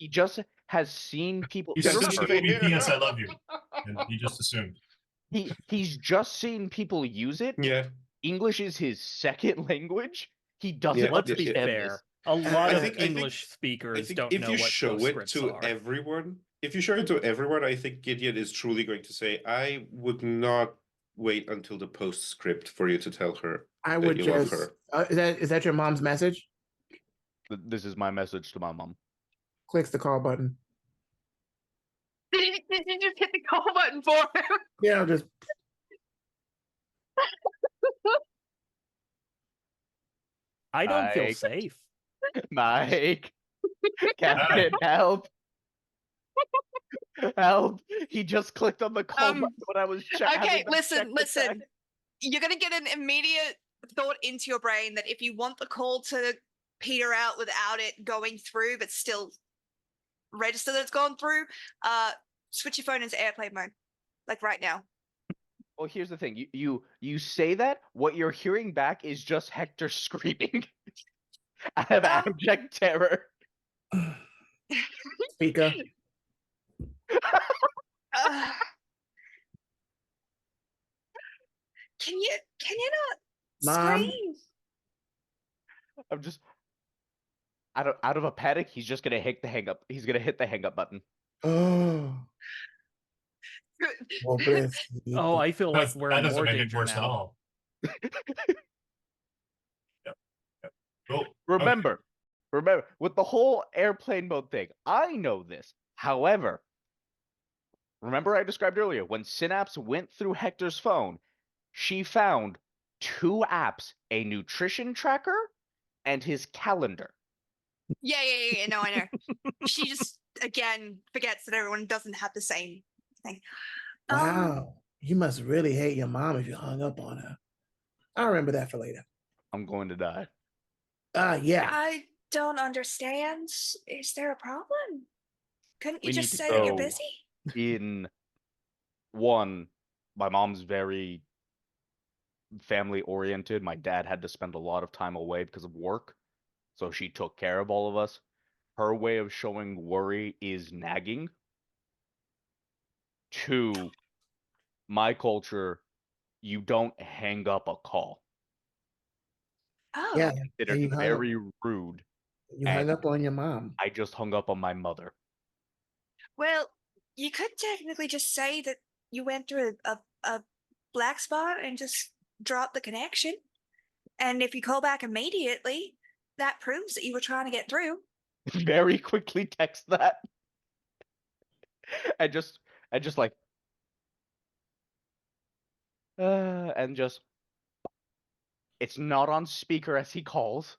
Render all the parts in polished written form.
He just has seen people. You Because said remember, to me, P.S. I love you. And he just assumed. he's just seen people use it. Yeah. English is his second language. He doesn't Let's be understand fair. this. A lot of think English speakers don't if know you what show it postscripts to are. everyone, I think Gideon is truly going to say, "I would not wait until the postscript for you to tell her I would that you love just. her." Is that your mom's message? This is my message to my mom. Clicks the call button. Did you just hit the call button for him? Yeah, just. I don't feel Mike. safe. Mike, Captain, help! Help! He just clicked on the call button when I was checking. Okay, listen. You're gonna get an immediate thought into your brain that if you want the call to peter out without it going through, but still register that it's gone through, switch your phone into airplane mode, like right now. Well, here's the thing. You say that, what you're hearing back is just Hector screaming out of abject terror. Speaker. Can you not Mom? scream? I'm just out of a panic. He's just gonna hit the hang up. He's gonna hit the hang up button. Oh. Well, bless you. Oh, I feel like we're that in doesn't more make it danger worse at now. all. Well, Remember, with the whole airplane mode thing, I know this. However, remember I described earlier, when Synapse went through Hector's phone, she found 2 apps, a nutrition tracker and his calendar. Yeah. No, I know. She just again forgets that everyone doesn't have the same thing. Wow. You must really hate your mom if you hung up on her. I'll remember that for later. I'm going to die. Yeah. I don't understand. Is there a problem? Couldn't you We just need to say that you're go. busy? In one, my mom's very family oriented. My dad had to spend a lot of time away because of work, so she took care of all of us. Her way of showing worry is nagging. 2, my culture, you don't hang up a call. Oh. Yeah. It's you hung very rude. You hung up on your mom. I just hung up on my mother. Well, you could technically just say that you went through a black spot and just drop the connection. And if you call back immediately, that proves that you were trying to get through. Very quickly text that. I just like and just it's not on speaker as he calls.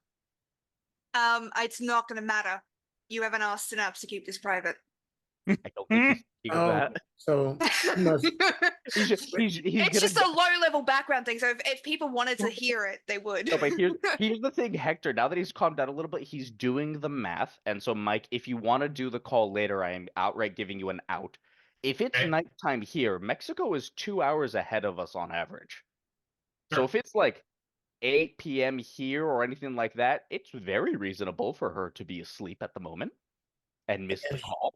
It's not gonna matter. You haven't asked Synapse to keep this private. I don't think he's thinking of that. So He's It's just a low-level background thing, so if people wanted to hear it, they would. No, but here's the thing, Hector. Now that he's calmed down a little bit, he's doing the math. And so, Mike, if you want to do the call later, I am outright giving you an out. If it's nighttime here, Mexico is 2 hours ahead of us on average. So if it's like 8 p.m. here or anything like that, it's very reasonable for her to be asleep at the moment and miss the call.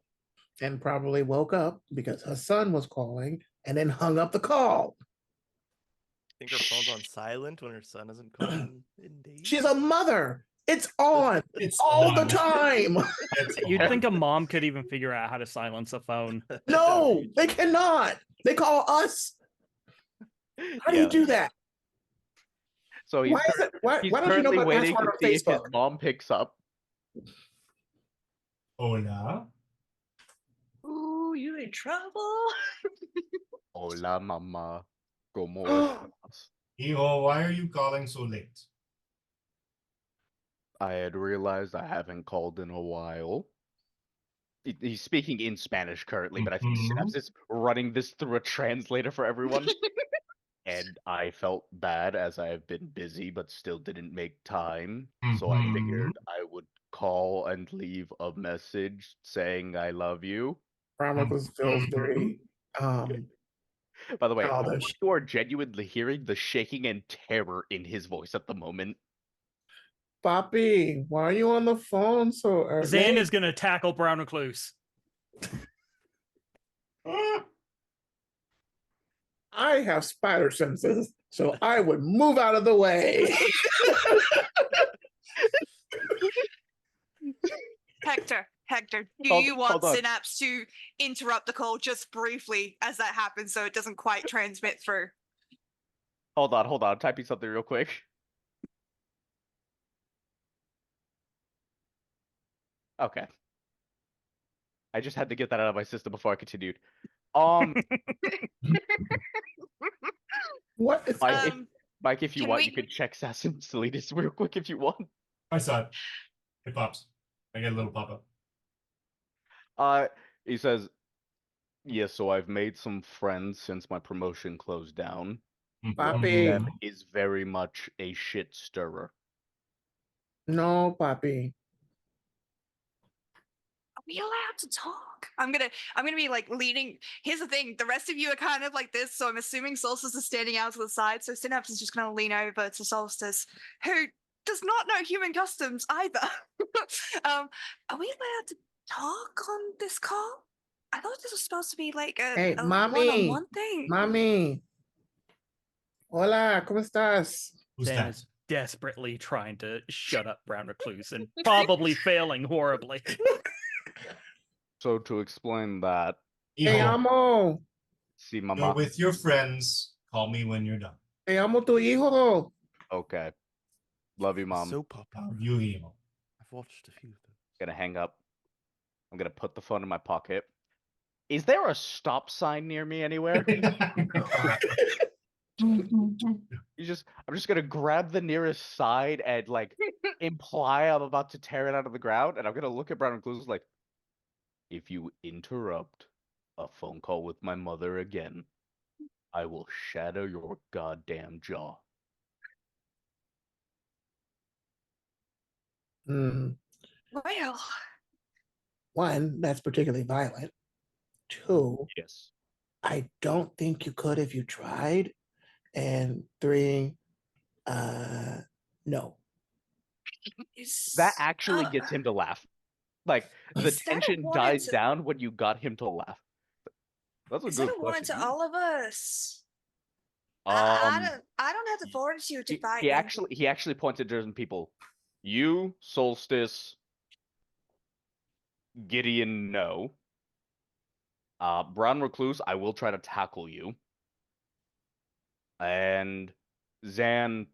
And probably woke up because her son was calling and then hung up the call. I think her phone's on silent when her son isn't calling in days. She's a mother. It's on all the time. You'd think a mom could even figure out how to silence a phone. No, they cannot. They call us. How do you do that? So he's why don't you know currently my waiting password to on see if his Facebook? mom picks up. Hola. Ooh, you in trouble? Hola, mama. ¿Cómo estás? Hijo, why are you calling so late? I had realized I haven't called in a while. He's speaking in Spanish currently, but I think Synapse is running this through a translator for everyone. And I felt bad as I have been busy, but still didn't make time. So I figured I would call and leave a message saying I love you. Chronicles feels very By the way, childish. you are genuinely hearing the shaking and terror in his voice at the moment. Papi, why are you on the phone so early? Zan is gonna tackle Brown Recluse. I have spider senses, so I would move out of the way. Hector, do Hold- you want hold on. Synapse to interrupt the call just briefly as that happens so it doesn't quite transmit through? Hold on. I'm typing something real quick. Okay. I just had to get that out of my system before I continued. What is Mike, Mike, if you can want, we- you could check Assassin's Deletus real quick if you want. I saw it. It pops. I get a little pop up. He says, "Yes, so I've made some friends since my promotion closed down. Papi? Them is very much a shit stirrer." No, Papi. Are we allowed to talk? I'm gonna be like leaning. Here's the thing: the rest of you are kind of like this, so I'm assuming Solstice is standing out to the side. So Synapse is just gonna lean over to Solstice, who does not know human customs either. Are we allowed to talk on this call? I thought this was supposed to be like Hey, a mommy. one-on-one thing. Mami. Hola, ¿cómo estás? Who's Zan that? is desperately trying to shut up Brown Recluse and probably failing horribly. So to explain that, Te Hijo, amo. see, go mama. with your friends. Call me when you're done. Te amo tu hijo. Okay. Love you, mom. So popular. Love you, Hijo. I've watched a few of them. Gonna hang up. I'm gonna put the phone in my pocket. Is there a stop sign near me anywhere? I'm just gonna grab the nearest side and like imply I'm about to tear it out of the ground, and I'm gonna look at Brown Recluse like, if you interrupt a phone call with my mother again, I will shatter your goddamn jaw. Well, One, that's particularly violent. Two, Yes. I don't think you could if you tried. And three, no. That actually gets him to laugh. Like the Is that a tension warning dies to- down when you got him to laugh. That's a Is good that a warning question. to all of us? Um, I don't have the fortitude to fight. he them. actually pointed to different people. You, Solstice, Gideon, no. Brown Recluse, I will try to tackle you. And Zan,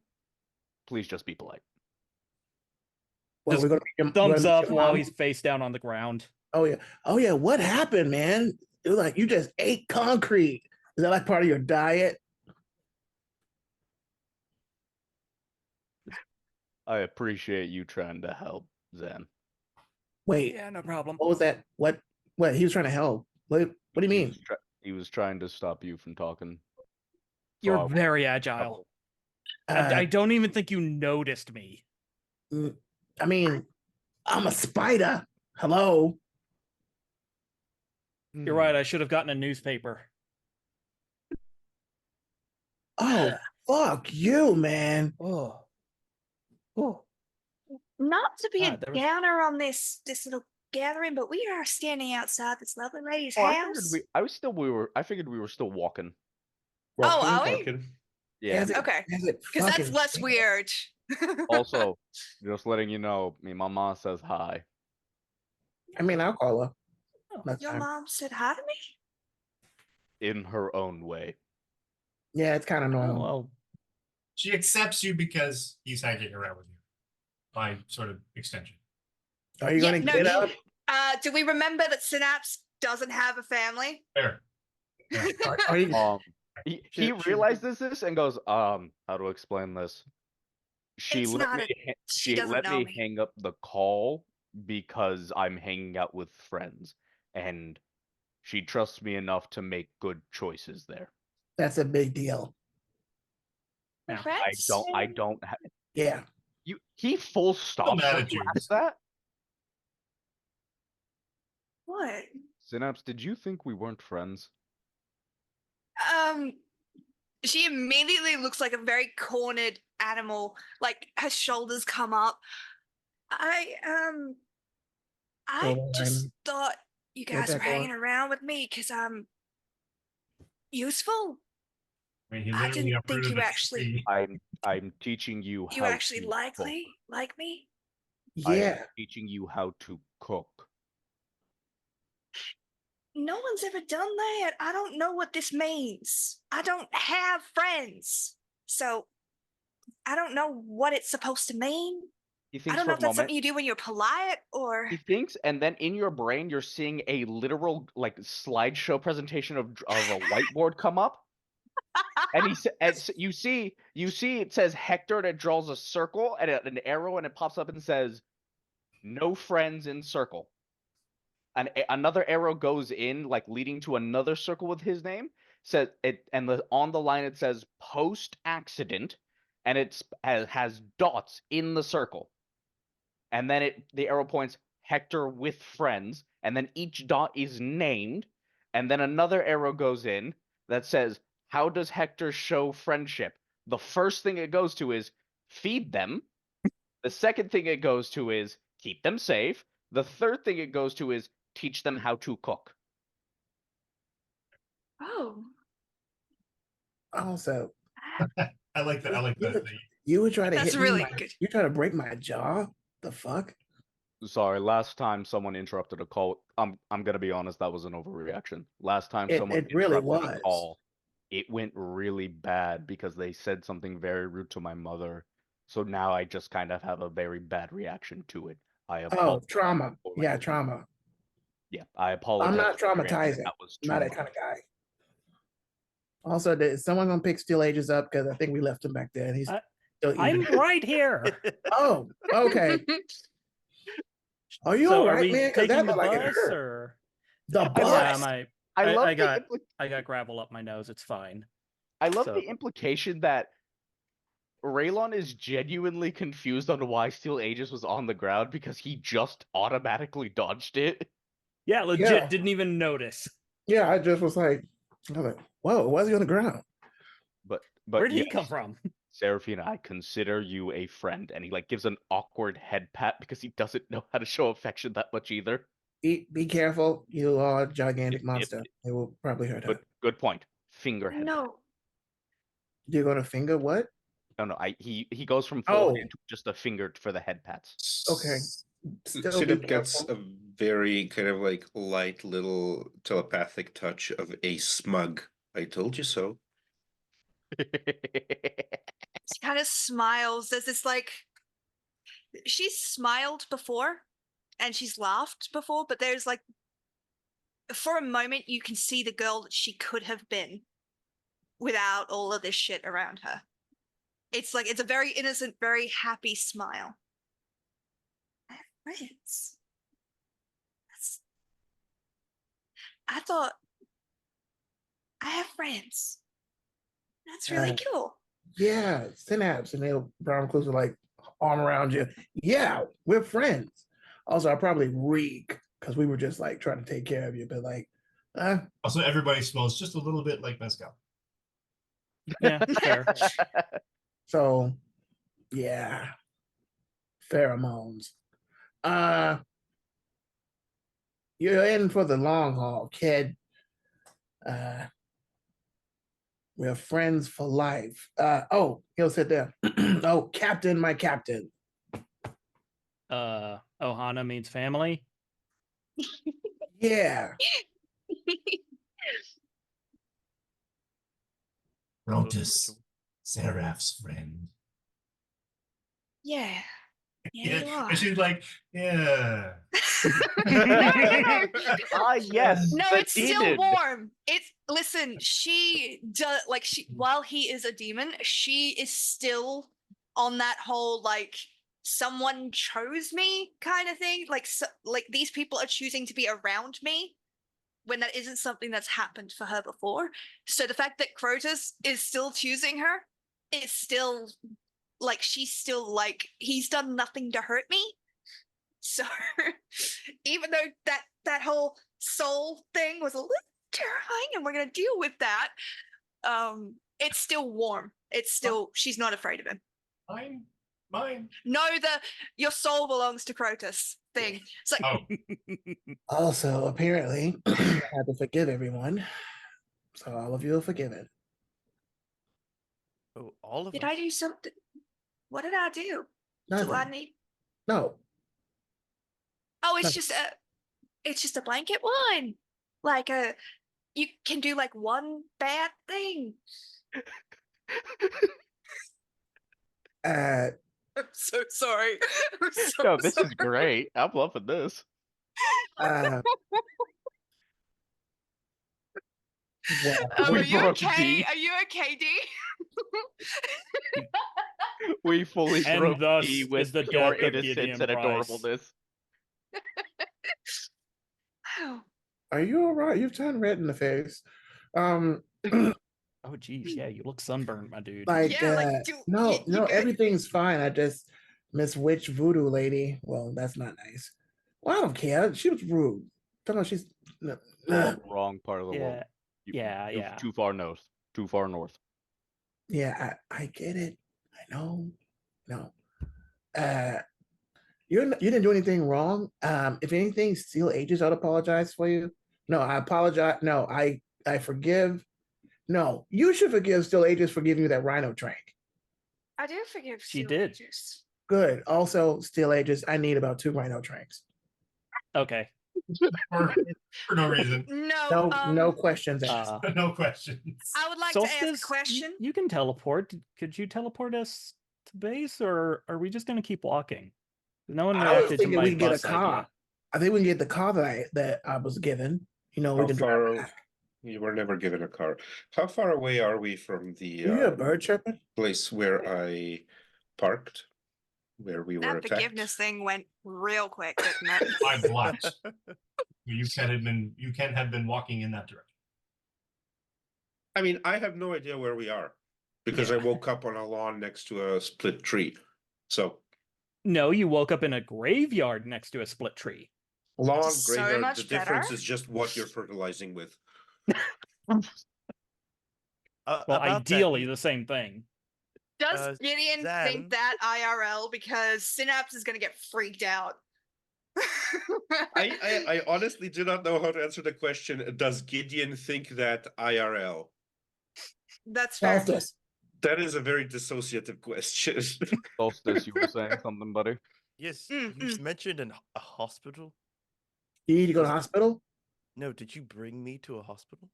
please just be polite. Well, Just we're gonna make him- we're Thumbs gonna make up your while mom- he's face down on the ground. Oh yeah. What happened, man? It was like you just ate concrete. Is that like part of your diet? I appreciate you trying to help, Zan. Wait, Yeah, no problem. what was that? What he was trying to help? What do you mean? He was trying to stop you from talking. You're I- very agile. Uh, I don't even think you noticed me. I mean, I'm a spider. Hello. You're right. I should have gotten a newspaper. Oh, fuck you, man. Oh. Oh. Not to be Ah, a there was- downer on this little gathering, but we are standing outside this lovely lady's Oh, house. I figured we were still walking. Oh, are we? Walking. Yeah. Has it- Okay. has it Because that's fucking- less weird. Also, just letting you know, me mama says hi. I mean, I'll call her. Oh, Next Your time. mom said hi to me? In her own way. Yeah, it's kind of Oh, normal. well, She accepts you because he's hanging around with you. By sort of extension. Are you gonna get up? Do we remember that Synapse doesn't have a family? Fair. Are you? He Should- realizes this and goes, how to explain this? She It's let not me a- ha- she she doesn't let know me me. hang up the call because I'm hanging out with friends, and she trusts me enough to make good choices there. That's a big deal. We're Yeah, friends? I don't have Yeah. he full stops mad when at you you. ask that. What? Synapse, did you think we weren't friends? She immediately looks like a very cornered animal, like her shoulders come up. I Well, just I'm- thought you Yeah, guys were Jaguar. hanging around with me because I'm useful. I mean, he I literally didn't think uprooted you a actually tree. I'm teaching you you how actually to like cook. me. I am Yeah. teaching you how to cook. No one's ever done that. I don't know what this means. I don't have friends. So I don't know what it's supposed to mean. He I thinks don't for know a if that's moment. something you do when you're polite or He thinks, and then in your brain, you're seeing a literal like slideshow presentation of a whiteboard come up, and you see it says Hector, and it draws a circle and an arrow, and it pops up and says, "No friends in circle." And another arrow goes in, like leading to another circle with his name. Says it, and on the line it says post accident, and it has dots in the circle. And then the arrow points Hector with friends, and then each dot is named, and then another arrow goes in that says, how does Hector show friendship? The first thing it goes to is feed them. The second thing it goes to is keep them safe. The third thing it goes to is teach them how to cook. oh. Also, I like that. I like that. you would try to That's hit really me. good. You try to break my jaw. The fuck? Sorry, last time someone interrupted a call, I'm gonna be honest, that was an overreaction. Last time someone It really interrupted a was. call, it went really bad because they said something very rude to my mother. So now I just kind of have a very bad reaction to it. I Oh, apologize. trauma. for my- Yeah, trauma. Yeah, I apologize. I'm not for the reaction. traumatizing. That was I'm too not that much. kind of guy. Also, is someone gonna pick Steel Ages up? Because I think we left him back there. And he's still I'm eating. right here. Oh, okay. Are you So all are right, we man? Because taking that the looked like it bus hurt. or? The I Yeah, bus. I love I the got gravel up my nose. It's fine. I love So- the implication that Raylon is genuinely confused on why Steel Aegis was on the ground because he just automatically dodged it. Yeah, legit. Yeah. Didn't even notice. Yeah, I just was like, whoa, why is he on the ground? But Where did he yes, come from? Seraphina, I consider you a friend, and he like gives an awkward head pat because he doesn't know how to show affection that much either. Be careful. You are a gigantic Yep, monster. It will probably hurt her. Good point. Finger head pat. No. You're gonna finger what? No, he goes from full Oh. hand to just a finger for the head pats. Okay. Still be Synapse gets careful. a very kind of like light little telepathic touch of a smug. I told you so. She kind of smiles. There's this like she's smiled before and she's laughed before, but there's like for a moment you can see the girl that she could have been without all of this shit around her. It's like it's a very innocent, very happy smile. I have friends. I thought I have friends. That's really cool. Yeah, Synapse. And they'll Brown Recluse will like arm around you. Yeah, we're friends. Also, I probably reek because we were just like trying to take care of you, but like, Also, everybody smells just a little bit like mezcal. Yeah, fair. so yeah. Pheromones. You're in for the long haul, kid. We're friends for life. He'll sit there. Oh, Captain, my captain. Ohana means family. Yeah. Rotus, Seraph's friend. Yeah. Yeah, you are. And she's like, yeah. Ah, yes. No, the it's still demon. warm. It's listen, she does like while he is a demon, she is still on that whole like someone chose me kind of thing. Like these people are choosing to be around me when that isn't something that's happened for her before. So the fact that Crotus is still choosing her, it's still like she's still like he's done nothing to hurt me. So even though that whole soul thing was a little terrifying and we're gonna deal with that, it's still warm. It's still she's not afraid of him. Mine. No, your soul belongs to Crotus thing. It's like, Oh, Also, apparently, I had to forgive everyone. So all of you are forgiven. Oh, all of did us. I do something? What did I do? Nothing. Do I need? No. Oh, it's Nothing. just a blanket one. Like you can do like one bad thing. Uh, I'm so sorry. I'm so No, this sorry. is great. I'm loving this. uh, well, Are We you broke okay? D. Are you okay, D? We fully And broke thus D is with the pure death of innocence Gideon and Price. adorableness. are you all right? You've turned red in the face. Oh, geez, yeah, you look sunburned, my dude. Like, Yeah, like, no, you no, good? everything's fine. I just Miss Witch Voodoo Lady. Well, that's not nice. Well, I don't care. She was rude. Come on, she's Wrong part of the world. Yeah, Too- yeah. Too far north. Too far north. yeah. I get it. I know. No. You didn't do anything wrong. If anything, Steel Aegis ought to apologize for you. No, I apologize. No, I forgive. No, you should forgive Steel Aegis for giving you that rhino drink. I do forgive She Steel did. Aegis. Good. Also, Steel Aegis, I need about 2 rhino drinks. Okay. for no reason. No, No questions asked. No questions. I would like to ask a Solstice, question. you can teleport. Could you teleport us to base, or are we just going to keep walking? No one I was reacted to thinking my we can get a bus car. idea. I think we can get the car that I was given. You know, we How can drive far? back. You were never given a car. How far away are we from the You hear a bird chirping? place where I parked, where we were That attacked? forgiveness thing went real quick, didn't it? 5 blocks. You can have been walking in that direction. I mean, I have no idea where we are because I Yeah. woke up on a lawn next to a split tree. So No, you woke up in a graveyard next to a split tree. lawn, So graveyard, much the difference better. is just what you're fertilizing with. Well, About ideally that, the same thing. Does Gideon Zan- think that IRL because Synapse is gonna get freaked out? I honestly do not know how to answer the question. Does Gideon think that IRL? That's fair. Solstice. That is a very dissociative question. Solstice, you were saying something, buddy? yes, Mm, you mm. mentioned a hospital. You need to go to the hospital? No, did you bring me to a hospital?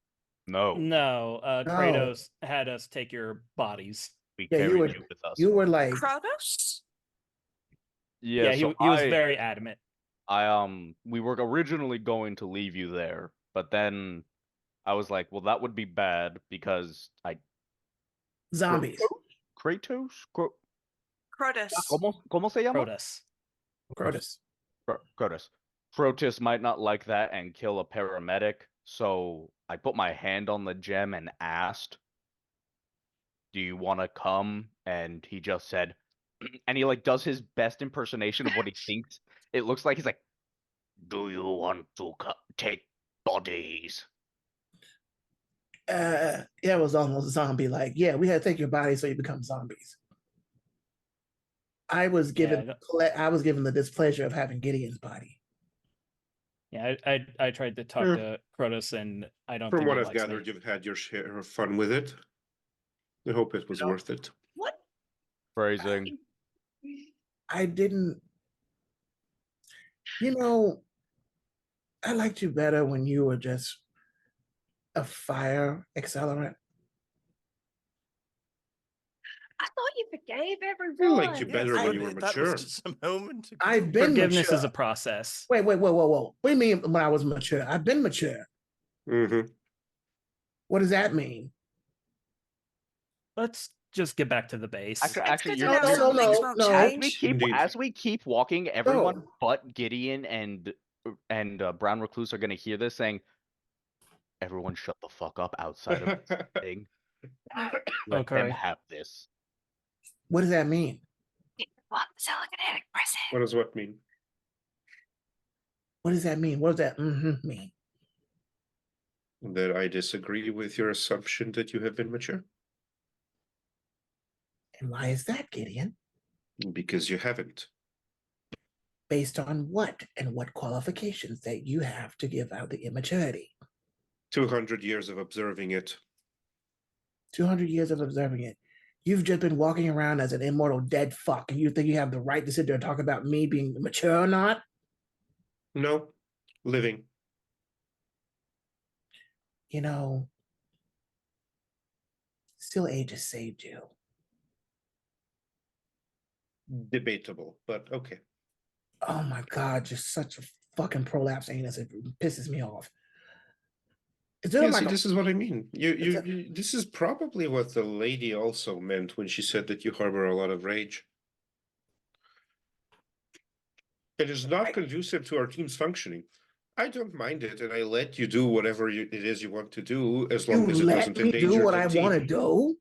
No. No, No. Kratos had us take your bodies. We Yeah, carried you were with us. you were like Kronos? Yeah, he, so he was very adamant. we were originally going to leave you there, but then I was like, well, that would be bad because zombies. Kratos? Kronos. ¿Cómo se llama? Protus. Crotus. Crotus. Protus might not like that and kill a paramedic, so I put my hand on the gem and asked, do you want to come? And he just said, and he like does his best impersonation of what he thinks it looks like. He's like, do you want to take bodies? Yeah, it was almost zombie like. Yeah, we had to take your body so you become zombies. I was given the displeasure of having Gideon's body. Yeah, I tried to talk to Protus, and I don't From think what he I've likes gathered, me. you've had your share of fun with it. I hope it was worth it. What? Phrasing. I didn't. You know, I liked you better when you were just a fire accelerant. I thought you forgave I everyone. liked you better when you were that mature. was just a moment ago. I've been Forgiveness mature. is a process. Wait. What do you mean when I was mature? I've been mature. Mm-hmm. What does that mean? Let's just get back to the base. Actually, It's you're good to know No, some no, things no, won't no. change. Indeed. as we keep walking, everyone No. but Gideon and Brown Recluse are gonna hear this saying, "Everyone, shut the fuck up outside of this thing. Let them Okay. have this." What does that mean? What? Telekinetic present. What does what mean? What does that mean? What does that mean? That I disagree with your assumption that you have been mature. And why is that, Gideon? Because you haven't. Based on what and what qualifications that you have to give out the immaturity? 200 years of observing it. 200 years of observing it. You've just been walking around as an immortal dead fuck, and you think you have the right to sit there and talk about me being mature or not? No, living. You know, still Aegis saved you. Debatable, but okay. Oh my god, just such a fucking prolapse anus. It pisses me off. Is there Yeah, like see, a- this is what I mean. It's a- You this is probably what the lady also meant when she said that you harbor a lot of rage. It is not conducive to our team's functioning. I don't mind it, and I let you do whatever it is you want to do, as long you as it let doesn't me do endanger what the I team. want to do?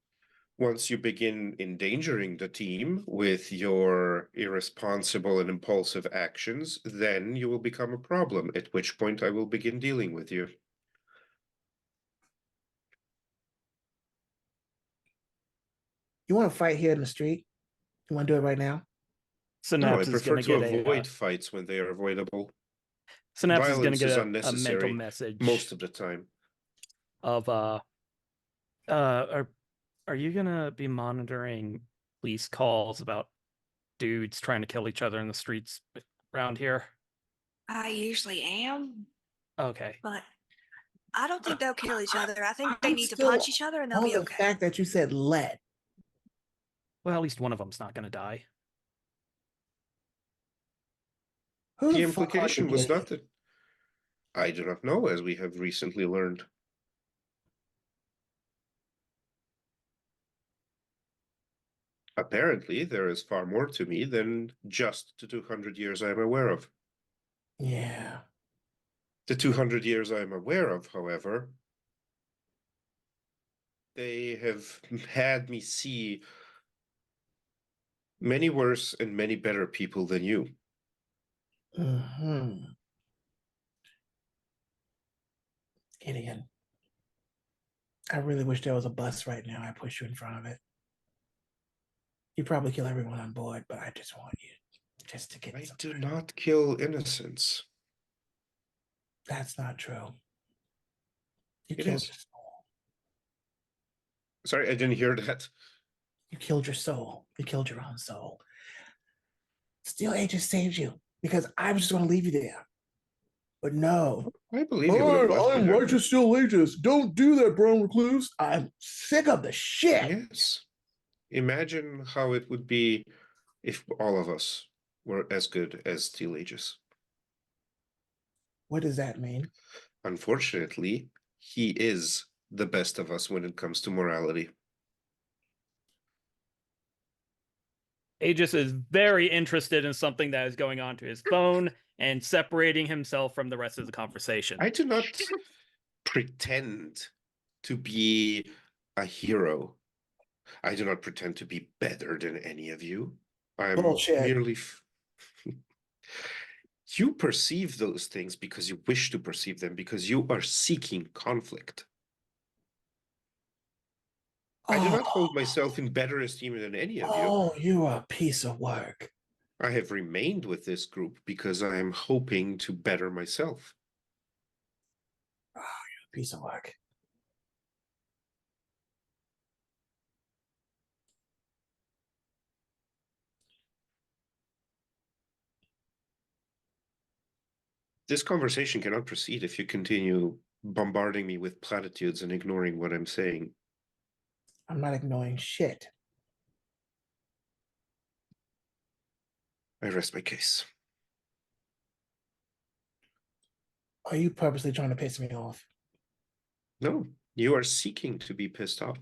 Once you begin endangering the team with your irresponsible and impulsive actions, then you will become a problem, at which point I will begin dealing with you. You want to fight here in the street? You want to do it right now? No, I Synapse is prefer going to to get avoid fights when they are avoidable. Synapse is going to Violence get is a mental unnecessary message most of the time. of are you going to be monitoring police calls about dudes trying to kill each other in the streets around here? I usually am, Okay. but I don't think they'll kill each other. I think they I'm need to still punch each other and they'll On be the okay. fact that you said let. Well, at least one of them's not going to die. Who The the fuck are you implication was kidding? not that I do not know, as we have recently learned. Apparently, there is far more to me than just the 200 years I am aware of. Yeah. The 200 years I am aware of, however, they have had me see many worse and many better people than you. Mm-hmm. Gideon, I really wish there was a bus right now. I push you in front of it. You probably kill everyone on board, but I just want you just to get I some. do not kill innocents. That's not true. You It killed is. your soul. Sorry, I didn't hear that. You killed your soul. You killed your own soul. Still, Aegis saved you because I was just going to leave you there. But no. I believe you would have left me I'm there. righteous still Aegis. Don't do that, Brown Recluse. I'm sick of the shit. Yes. Imagine how it would be if all of us were as good as Steel Aegis. What does that mean? Unfortunately, he is the best of us when it comes to morality. Aegis is very interested in something that is going on to his phone and separating himself from the rest of the conversation. I do not pretend to be a hero. I do not pretend to be better than any of you. I am Bullshit. merely. You perceive those things because you wish to perceive them, because you are seeking conflict. I do not hold myself in better esteem than any of you. Oh, you are a piece of work. I have remained with this group because I am hoping to better myself. Oh, you're a piece of work. This conversation cannot proceed if you continue bombarding me with platitudes and ignoring what I'm saying. I'm not ignoring shit. I rest my case. Are you purposely trying to piss me off? No, you are seeking to be pissed off.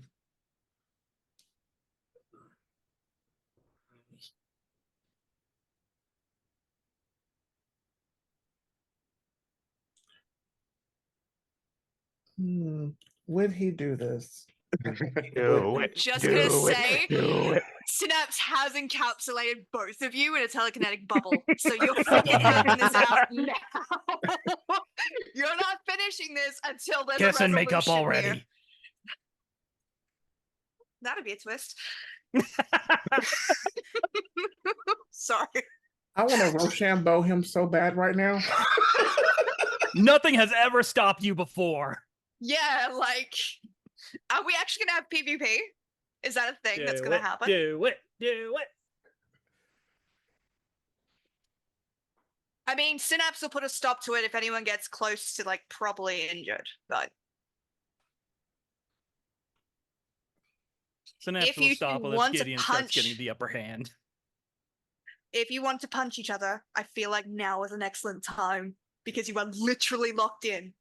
Would he do this? Just gonna say, Synapse has encapsulated both of you in a telekinetic bubble. So you're fucking figuring this out now. You're not finishing this until there's Kiss a and make up resolution already. here. That'd be a twist. Sorry. I want to Rochambeau him so bad right now. Nothing has ever stopped you before. Yeah, like, are we actually gonna have PvP? Is that a thing that's gonna happen? Do it. I mean, Synapse will put a stop to it if anyone gets close to like properly injured, but Synapse if will you stop unless want to Gideon starts punch, getting the upper hand. if you want to punch each other, I feel like now is an excellent time because you are literally locked in.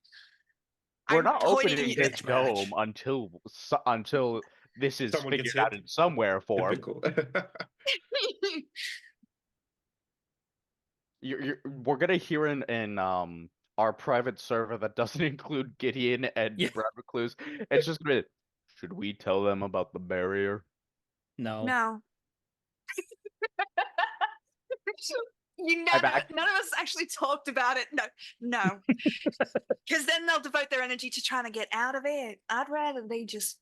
We're I'm not pointing opening you- this dome until this is Someone gets figured out hit. in somewhere form. Typical. We're gonna hear in our private server that doesn't include Gideon and Yeah. Brad Recluse. It's just gonna be, should we tell them about the barrier? No. No. back- None of us actually talked about it. No. Because then they'll devote their energy to trying to get out of it. I'd rather they just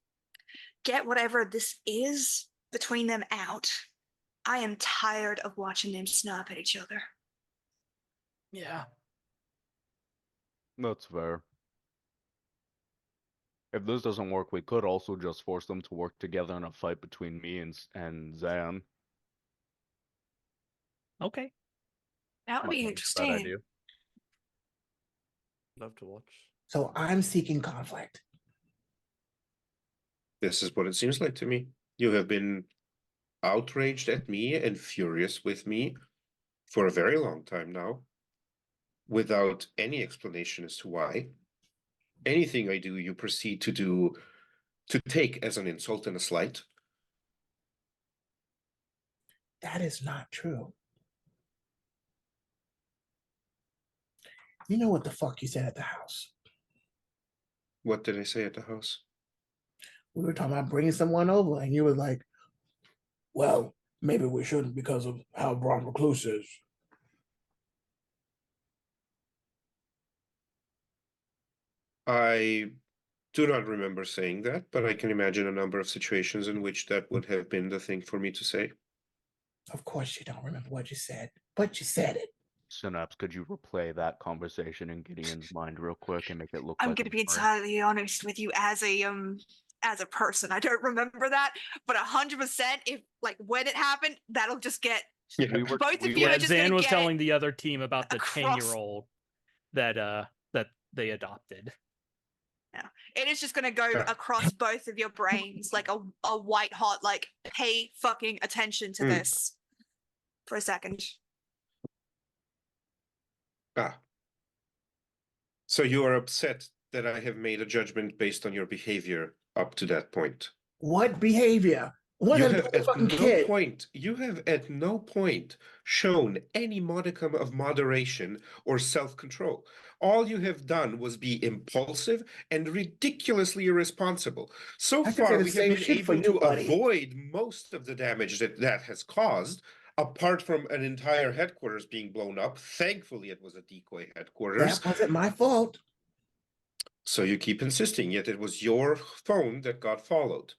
get whatever this is between them out. I am tired of watching them snap at each other. Yeah. That's fair. If this doesn't work, we could also just force them to work together in a fight between me and Zan. Okay. That would Might be not a bad interesting. idea. Love to watch. So I'm seeking conflict. This is what it seems like to me. You have been outraged at me and furious with me for a very long time now, without any explanation as to why. Anything I do, you proceed to take as an insult and a slight. That is not true. You know what the fuck you said at the house? What did I say at the house? We were talking about bringing someone over, and you were like, well, maybe we shouldn't because of how Ron Recluse is. I do not remember saying that, but I can imagine a number of situations in which that would have been the thing for me to say. Of course you don't remember what you said, but you said it. Synapse, could you replay that conversation in Gideon's mind real quick and make it look I'm like gonna a be memory? entirely honest with you as a person. I don't remember that, but 100% if like when it happened, that'll just get We were, both we of you were- are just Zan gonna was get telling the other team about the across- 10-year-old that they adopted. it is just gonna go Sure. across both of your brains like a white hot like pay fucking attention to this for a second. Ah. So you are upset that I have made a judgment based on your behavior up to that point. What behavior? What You a have at fucking no kid. point, you have at no point shown any modicum of moderation or self-control. All you have done was be impulsive and ridiculously irresponsible. So I could say far, the we have same been shit for able you, to buddy. avoid most of the damage that has caused, apart from an entire headquarters being blown up. Thankfully, it was a decoy headquarters. That wasn't my fault. So you keep insisting, yet it was your phone that got followed.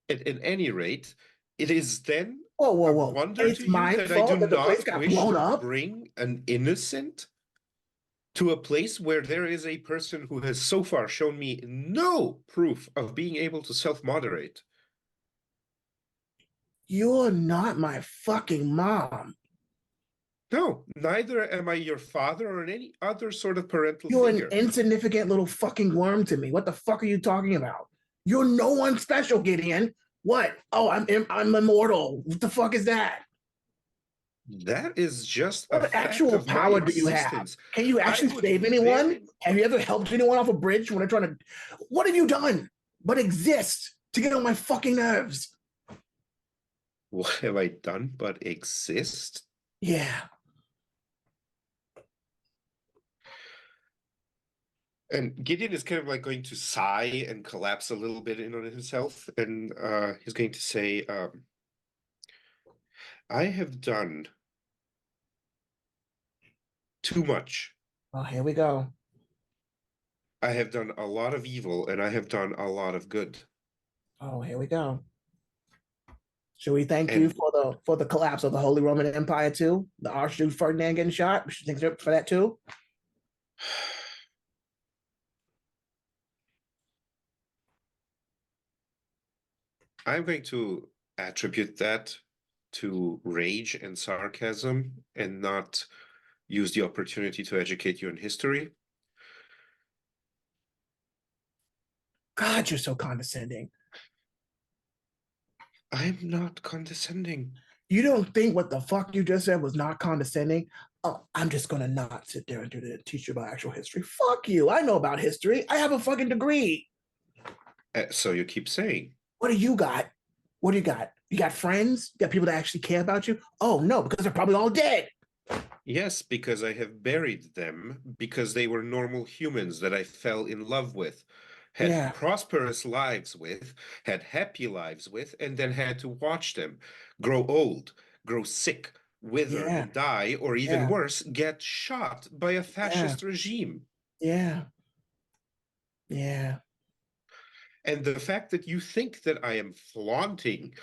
At any rate, it is then Whoa, whoa, a whoa. wonder It's to you my that I do fault that the place not got wish blown to up? bring an innocent to a place where there is a person who has so far shown me no proof of being able to self-moderate. You're not my fucking mom. No, neither am I your father or any other sort of parental You're figure. an insignificant little fucking worm to me. What the fuck are you talking about? You're no one special, Gideon. What? Oh, I'm immortal. What the fuck is that? That is just a What fact actual of my power do you have? existence. Can you actually would save anyone? very- Have you ever helped anyone off a bridge when they're trying to? What have you done but exist to get on my fucking nerves? What have I done but exist? Yeah. And Gideon is kind of like going to sigh and collapse a little bit in on himself, and he's going to say, I have done too much. Well, here we go. I have done a lot of evil, and I have done a lot of good. Oh, here we go. Should we thank you And- for the collapse of the Holy Roman Empire too? The Archduke Ferdinand getting shot. We should thank you for that too. I'm going to attribute that to rage and sarcasm and not use the opportunity to educate you in history. God, you're so condescending. I'm not condescending. You don't think what the fuck you just said was not condescending? Oh, I'm just gonna not sit there and teach you about actual history. Fuck you. I know about history. I have a fucking degree. So you keep saying. What do you got? What do you got? You got friends? You got people that actually care about you? Oh no, because they're probably all dead. Yes, because I have buried them because they were normal humans that I fell in love with, had Yeah. prosperous lives with, had happy lives with, and then had to watch them grow old, grow sick, wither Yeah. and die, or even Yeah. worse, get shot by a fascist regime. Yeah. Yeah. And the fact that you think that I am flaunting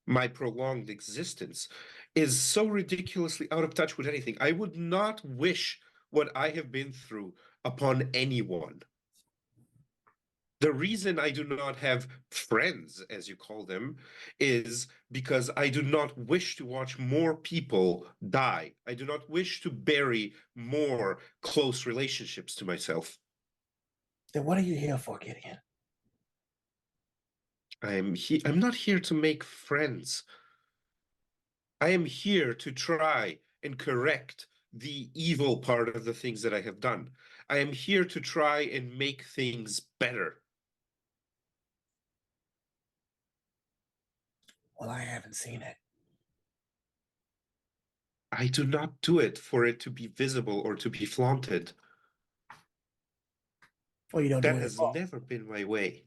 my prolonged existence is so ridiculously out of touch with anything. I would not wish what I have been through upon anyone. The reason I do not have friends, as you call them, is because I do not wish to watch more people die. I do not wish to bury more close relationships to myself. Then what are you here for, Gideon? I'm not here to make friends. I am here to try and correct the evil part of the things that I have done. I am here to try and make things better. Well, I haven't seen it. I do not do it for it to be visible or to be flaunted. Well, you don't do That it has at all. never been my way.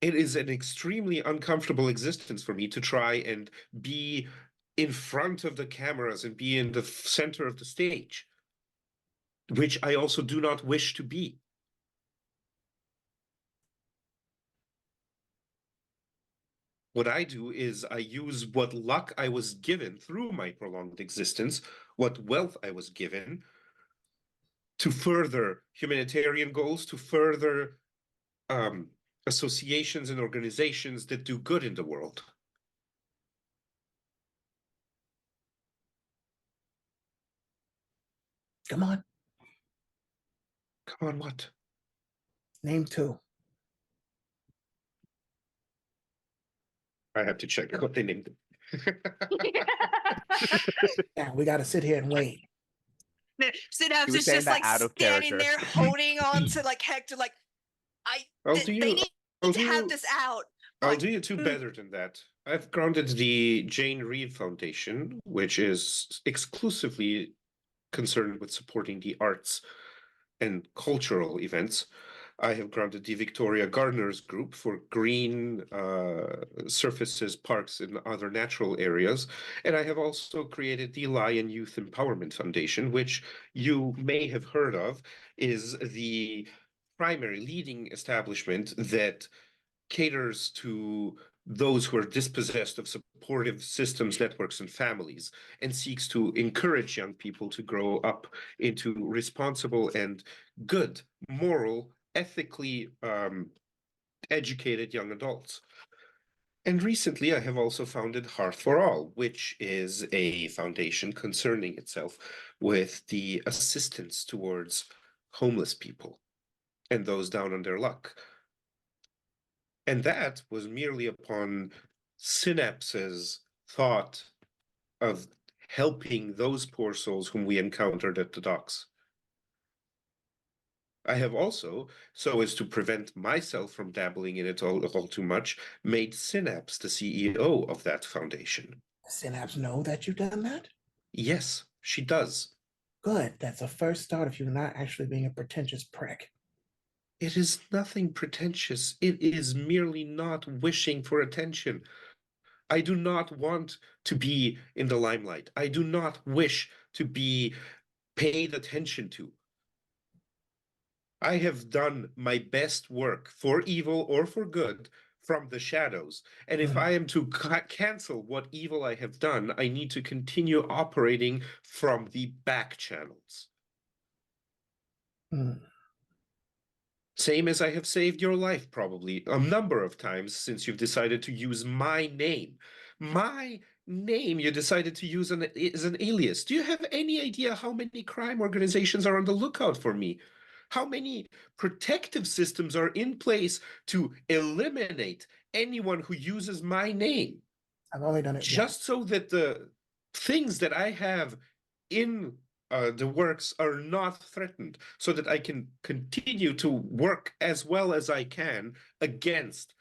It is an extremely uncomfortable existence for me to try and be in front of the cameras and be in the center of the stage, which I also do not wish to be. What I do is I use what luck I was given through my prolonged existence, what wealth I was given, to further humanitarian goals, to further associations and organizations that do good in the world. Come on, Come on, what? name two. I have to check what they named it. Yeah, we got to sit here and wait. Synapse He was is saying just that like out of standing character. there holding on to like Hector, like they need to have this out. I'll Like, do you two better than that. I've grounded the Jane Reed Foundation, which is exclusively concerned with supporting the arts and cultural events. I have grounded the Victoria Gardeners Group for green surfaces, parks, and other natural areas. And I have also created the Lion Youth Empowerment Foundation, which you may have heard of, is the primary leading establishment that caters to those who are dispossessed of supportive systems, networks, and families, and seeks to encourage young people to grow up into responsible and good, moral, ethically educated young adults. And recently, I have also founded Hearth for All, which is a foundation concerning itself with the assistance towards homeless people and those down on their luck. And that was merely upon Synapse's thought of helping those poor souls whom we encountered at the docks. I have also, so as to prevent myself from dabbling in it all too much, made Synapse the CEO of that foundation. Synapse know that you've done that? Yes, she does. Good. That's a first start of you not actually being a pretentious prick. It is nothing pretentious. It is merely not wishing for attention. I do not want to be in the limelight. I do not wish to be paid attention to. I have done my best work for evil or for good from the shadows. And if I am to cancel what evil I have done, I need to continue operating from the back channels. Same as I have saved your life probably a number of times since you've decided to use my name. My name you decided to use as an alias. Do you have any idea how many crime organizations are on the lookout for me? How many protective systems are in place to eliminate anyone who uses my name? I've only done it Just so that the things that I have in the works are not threatened, so that I can continue to work as well as I can against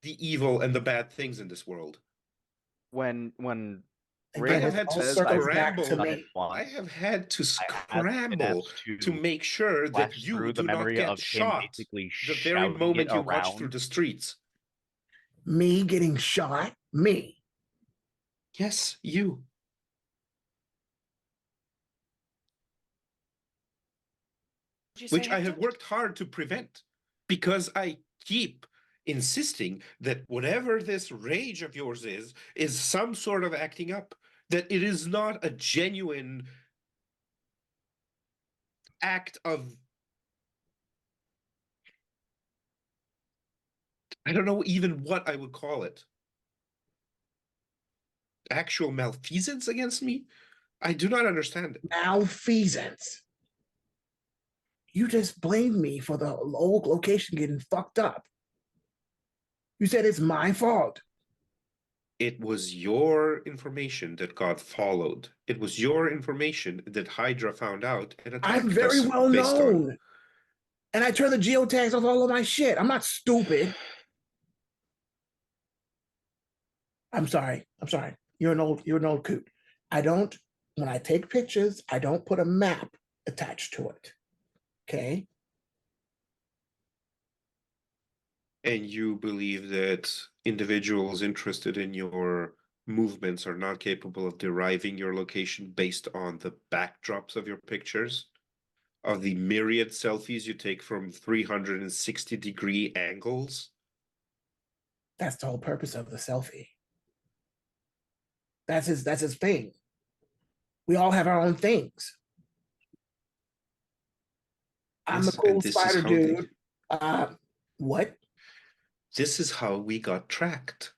the evil and the bad things in this world. When Again, I have Reyes had to says circles I've back to done scramble. it me. I once, have had to I asked scramble Synapse to make sure that flash you through the do not memory get of him shot basically the very shouting it moment you watch through around. the streets. Me getting shot? Me. Yes, you. Did you say Which I have Hector? worked hard to prevent, because I keep insisting that whatever this rage of yours is some sort of acting up, that it is not a genuine act of, I don't know even what I would call it. Actual malfeasance against me? I do not understand it. Malfeasance. You just blamed me for the old location getting fucked up. You said it's my fault. It was your information that got followed. It was your information that Hydra found out and attacked I'm very us well based known. on. And I turn the geotags off all of my shit. I'm not stupid. I'm sorry. You're an old coot. When I take pictures, I don't put a map attached to it. Okay? And you believe that individuals interested in your movements are not capable of deriving your location based on the backdrops of your pictures? Of the myriad selfies you take from 360-degree angles? That's the whole purpose of the selfie. That's his thing. We all have our own things. I'm Yes, the cool and this is spider how they- dude. What? This is how we got tracked.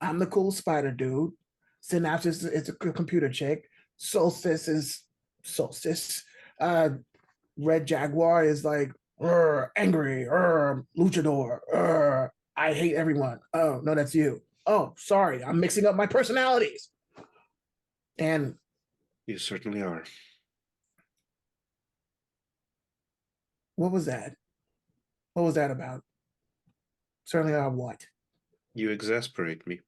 I'm the cool spider dude. Synapse is a computer chick. Solstice is Solstice. Red Jaguar is like angry, luchador. I hate everyone. Oh no, that's you. Oh, sorry, I'm mixing up my personalities. And You certainly are. what was that? What was that about? Certainly not what? You exasperate me.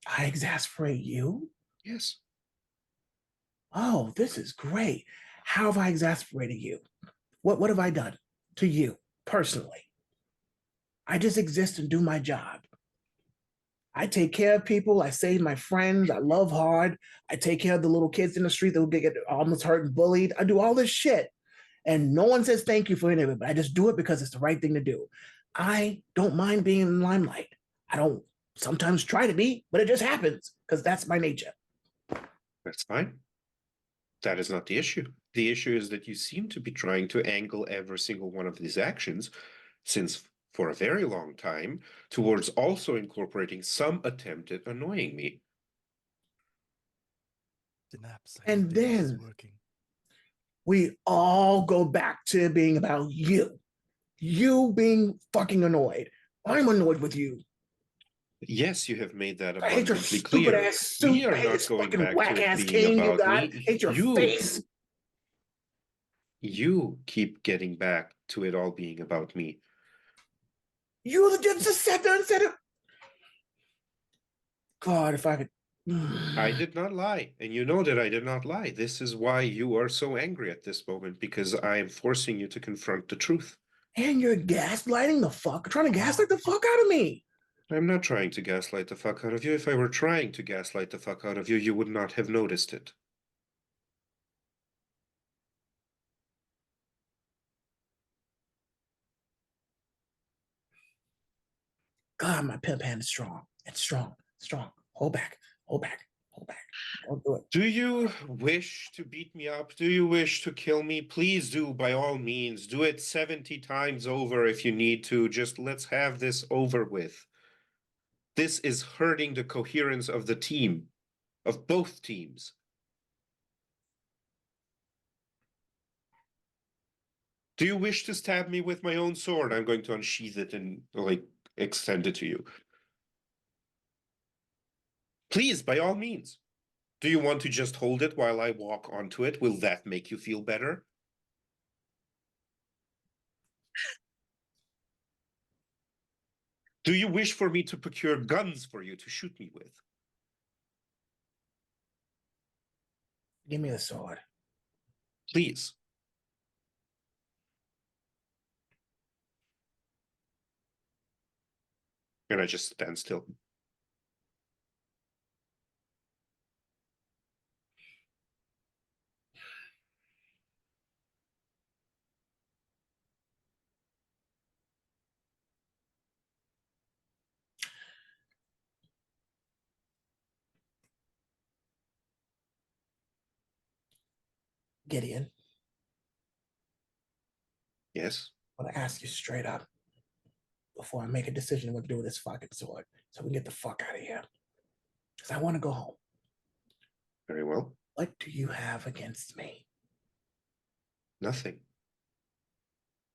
I exasperate you? Yes. Oh, this is great. How have I exasperated you? What have I done to you personally? I just exist and do my job. I take care of people. I save my friends. I love hard. I take care of the little kids in the street that will get almost hurt and bullied. I do all this shit. And no one says thank you for any of it, but I just do it because it's the right thing to do. I don't mind being in the limelight. I don't sometimes try to be, but it just happens because that's my nature. That's fine. That is not the issue. The issue is that you seem to be trying to angle every single one of these actions, since for a very long time, towards also incorporating some attempt at annoying me. Synapse, And think this is then- working. We all go back to being about you. You being fucking annoyed. I'm annoyed with you. Yes, you have made that I hate your abundantly stupid clear. ass suit. We are I hate not this going fucking back to whack it ass being cane you about got. me. Hate your face. You keep getting back to it all being about me. You just sat there and said it. God, if I could. I did not lie, and you know that I did not lie. This is why you are so angry at this moment, because I am forcing you to confront the truth. And you're gaslighting the fuck, trying to gaslight the fuck out of me. I'm not trying to gaslight the fuck out of you. If I were trying to gaslight the fuck out of you, you would not have noticed it. God, my pimp hand is strong. It's strong. Strong. Hold back. Hold back. Hold back. Don't do it. Do you wish to beat me up? Do you wish to kill me? Please do, by all means. Do it 70 times over if you need to. Just let's have this over with. This is hurting the coherence of the team, of both teams. Do you wish to stab me with my own sword? I'm going to unsheath it and, like, extend it to you. Please, by all means. Do you want to just hold it while I walk onto it? Will that make you feel better? Do you wish for me to procure guns for you to shoot me with? Give me the sword. Please. And I just stand still. Gideon, Yes. I want to ask you straight up before I make a decision what to do with this fucking sword, so we can get the fuck out of here. Because I want to go home. Very well. What do you have against me? Nothing.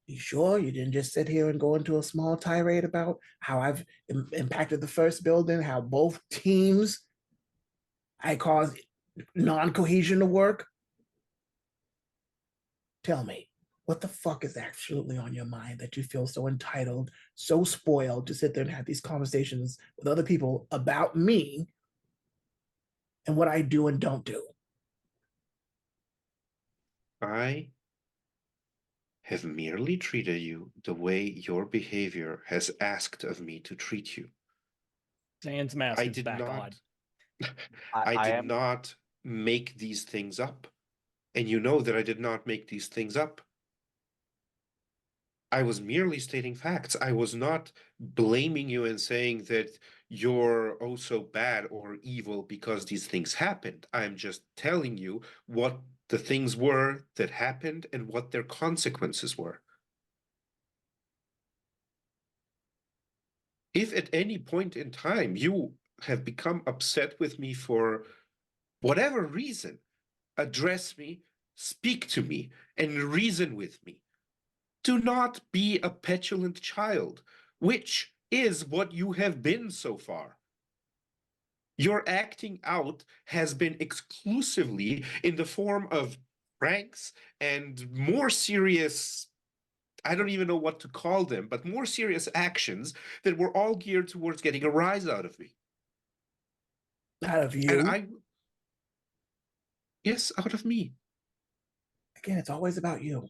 You sure you didn't just sit here and go into a small tirade about how I've impacted the first building, how both teams I caused non-cohesion to work? Tell me, what the fuck is actually on your mind that you feel so entitled, so spoiled to sit there and have these conversations with other people about me and what I do and don't do? I have merely treated you the way your behavior has asked of me to treat you. Zan's mask I is did back not. on. I did not make these things up. And you know that I did not make these things up. I was merely stating facts. I was not blaming you and saying that you're oh so bad or evil because these things happened. I'm just telling you what the things were that happened and what their consequences were. If at any point in time you have become upset with me for whatever reason, address me, speak to me, and reason with me. Do not be a petulant child, which is what you have been so far. Your acting out has been exclusively in the form of pranks and more serious, I don't even know what to call them, but more serious actions that were all geared towards getting a rise out of me. Out of you? And yes, out of me. Again, it's always about you.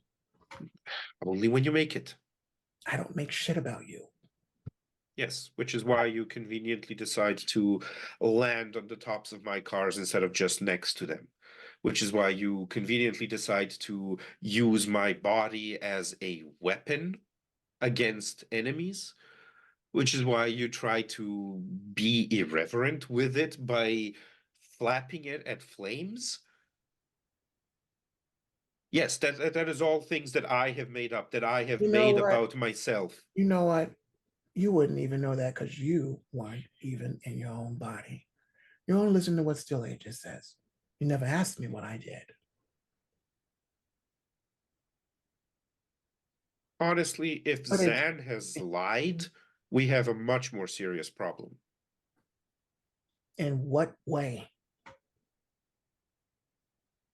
Only when you make it. I don't make shit about you. Yes, which is why you conveniently decide to land on the tops of my cars instead of just next to them. Which is why you conveniently decide to use my body as a weapon against enemies. Which is why you try to be irreverent with it by flapping it at flames. Yes, that is all things that I have made up, that I have made about myself. You know what? You wouldn't even know that because you weren't even in your own body. You only listen to what Still Aegis says. You never asked me what I did. Honestly, if But Zan has lied, we have a much more serious problem. In what way?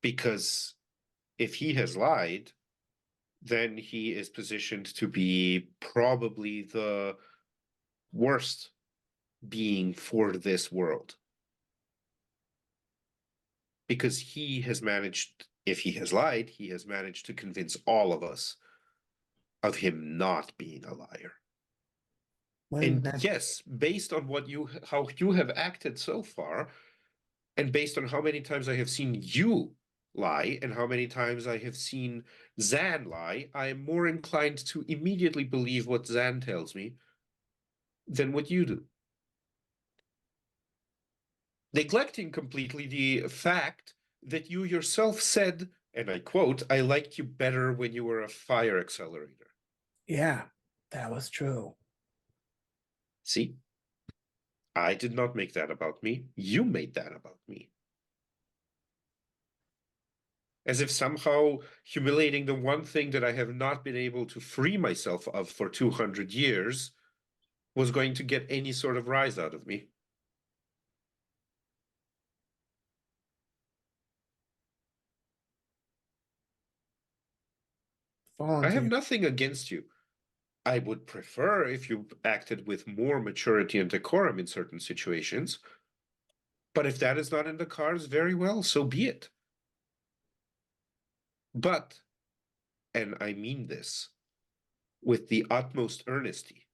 Because if he has lied, then he is positioned to be probably the worst being for this world. Because he has managed, if he has lied, he has managed to convince all of us of him not being a liar. And yes, based on how you have acted so far, and based on how many times I have seen you lie and how many times I have seen Zan lie, I am more inclined to immediately believe what Zan tells me than what you do. Neglecting completely the fact that you yourself said, and I quote, "I liked you better when you were a fire accelerator." Yeah, that was true. See? I did not make that about me. You made that about me. As if somehow humiliating the one thing that I have not been able to free myself of for 200 years was going to get any sort of rise out of me. Fall I into have your- nothing against you. I would prefer if you acted with more maturity and decorum in certain situations. But if that is not in the cards, very well, so be it. But, and I mean this with the utmost earnesty,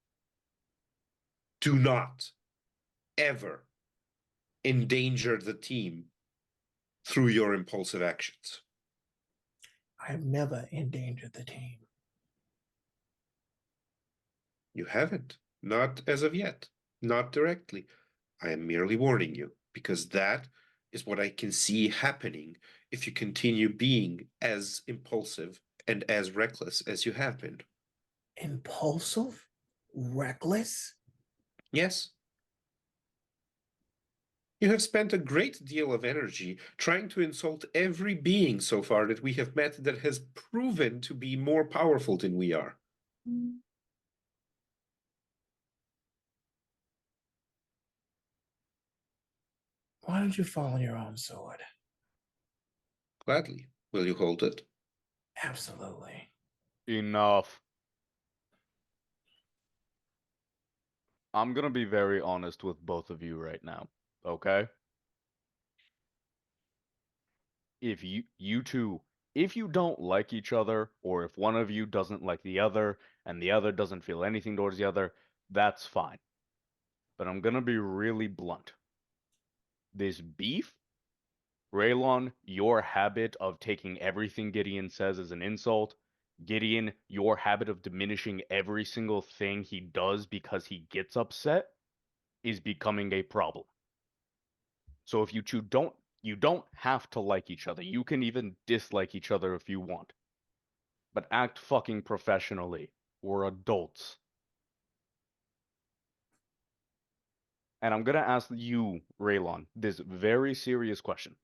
do not ever endanger the team through your impulsive actions. I've never endangered the team. You haven't, not as of yet, not directly. I am merely warning you, because that is what I can see happening if you continue being as impulsive and as reckless as you have been. Impulsive? Reckless? Yes. You have spent a great deal of energy trying to insult every being so far that we have met that has proven to be more powerful than we are. Why don't you fall on your own sword? Gladly. Will you hold it? Absolutely. Enough. I'm gonna be very honest with both of you right now, okay? If you two, if you don't like each other, or if one of you doesn't like the other, and the other doesn't feel anything towards the other, that's fine. But I'm gonna be really blunt. This beef, Raylon, your habit of taking everything Gideon says as an insult, Gideon, your habit of diminishing every single thing he does because he gets upset, is becoming a problem. So if you two you don't have to like each other. You can even dislike each other if you want. But act fucking professionally. We're adults. And I'm gonna ask you, Raylon, this very serious question.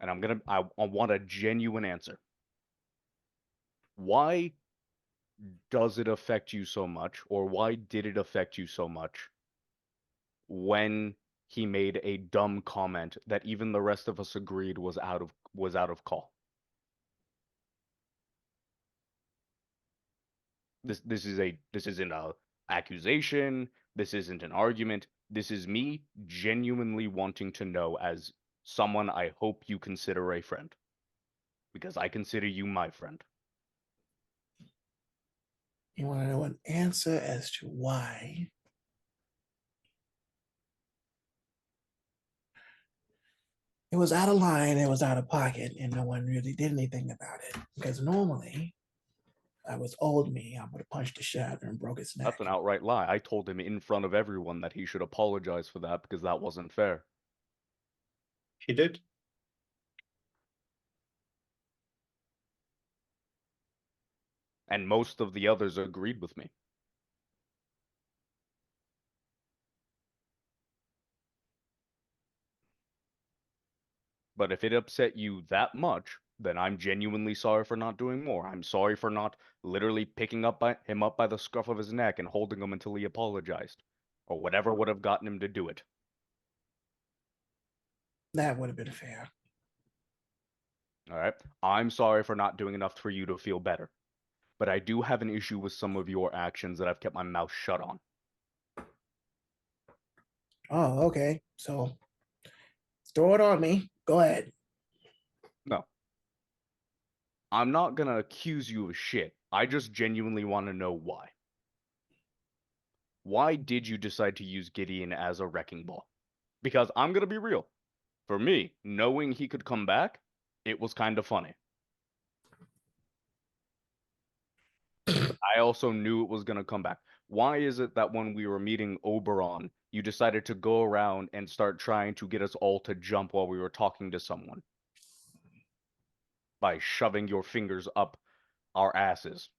And I want a genuine answer. Why does it affect you so much, or why did it affect you so much when he made a dumb comment that even the rest of us agreed was out of call? This isn't a accusation, this isn't an argument. This is me genuinely wanting to know, as someone I hope you consider a friend, because I consider you my friend. You want to know an answer as to why? It was out of line, it was out of pocket, and no one really did anything about it. Because normally, I was old me, I would have punched the shatter and broke his neck. That's an outright lie. I told him in front of everyone that he should apologize for that because that wasn't fair. He did. And most of the others agreed with me. But if it upset you that much, then I'm genuinely sorry for not doing more. I'm sorry for not literally picking him up by the scruff of his neck and holding him until he apologized, or whatever would have gotten him to do it. That would have been fair. All right. I'm sorry for not doing enough for you to feel better. But I do have an issue with some of your actions that I've kept my mouth shut on. Oh, okay. So throw it on me. Go ahead. No. I'm not gonna accuse you of shit. I just genuinely want to know why. Why did you decide to use Gideon as a wrecking ball? Because I'm gonna be real. For me, knowing he could come back, it was kind of funny. I also knew it was gonna come back. Why is it that when we were meeting Oberon, you decided to go around and start trying to get us all to jump while we were talking to someone? By shoving your fingers up our asses.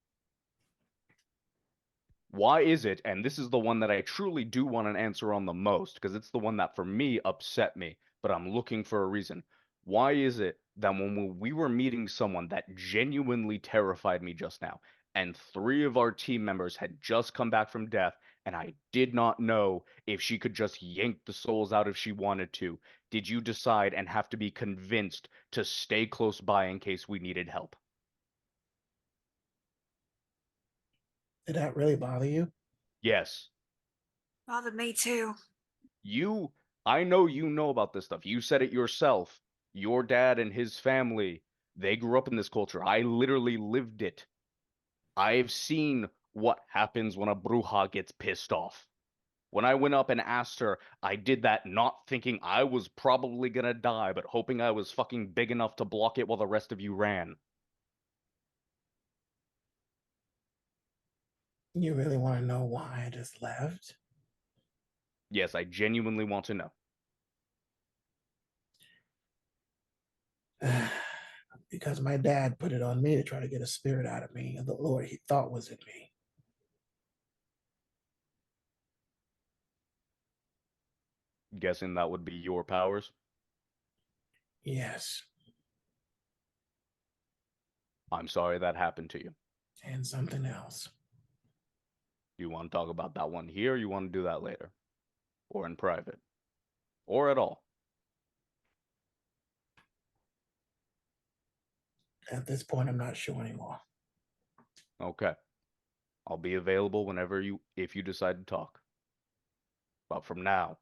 Why is it, and this is the one that I truly do want an answer on the most, because it's the one that for me upset me, but I'm looking for a reason. Why is it that when we were meeting someone that genuinely terrified me just now, and 3 of our team members had just come back from death, and I did not know if she could just yank the souls out if she wanted to, did you decide and have to be convinced to stay close by in case we needed help? Did that really bother you? Yes. Bothered me too. I know you know about this stuff. You said it yourself. Your dad and his family, they grew up in this culture. I literally lived it. I've seen what happens when a Bruja gets pissed off. When I went up and asked her, I did that not thinking I was probably gonna die, but hoping I was fucking big enough to block it while the rest of you ran. You really want to know why I just left? Yes, I genuinely want to know. Because my dad put it on me to try to get a spirit out of me, of the Lord he thought was in me. Guessing that would be your powers? Yes, I'm sorry that happened to you. and something else. You want to talk about that one here, or you want to do that later? Or in private? Or at all? At this point, I'm not sure anymore. Okay. I'll be available if you decide to talk. But from now,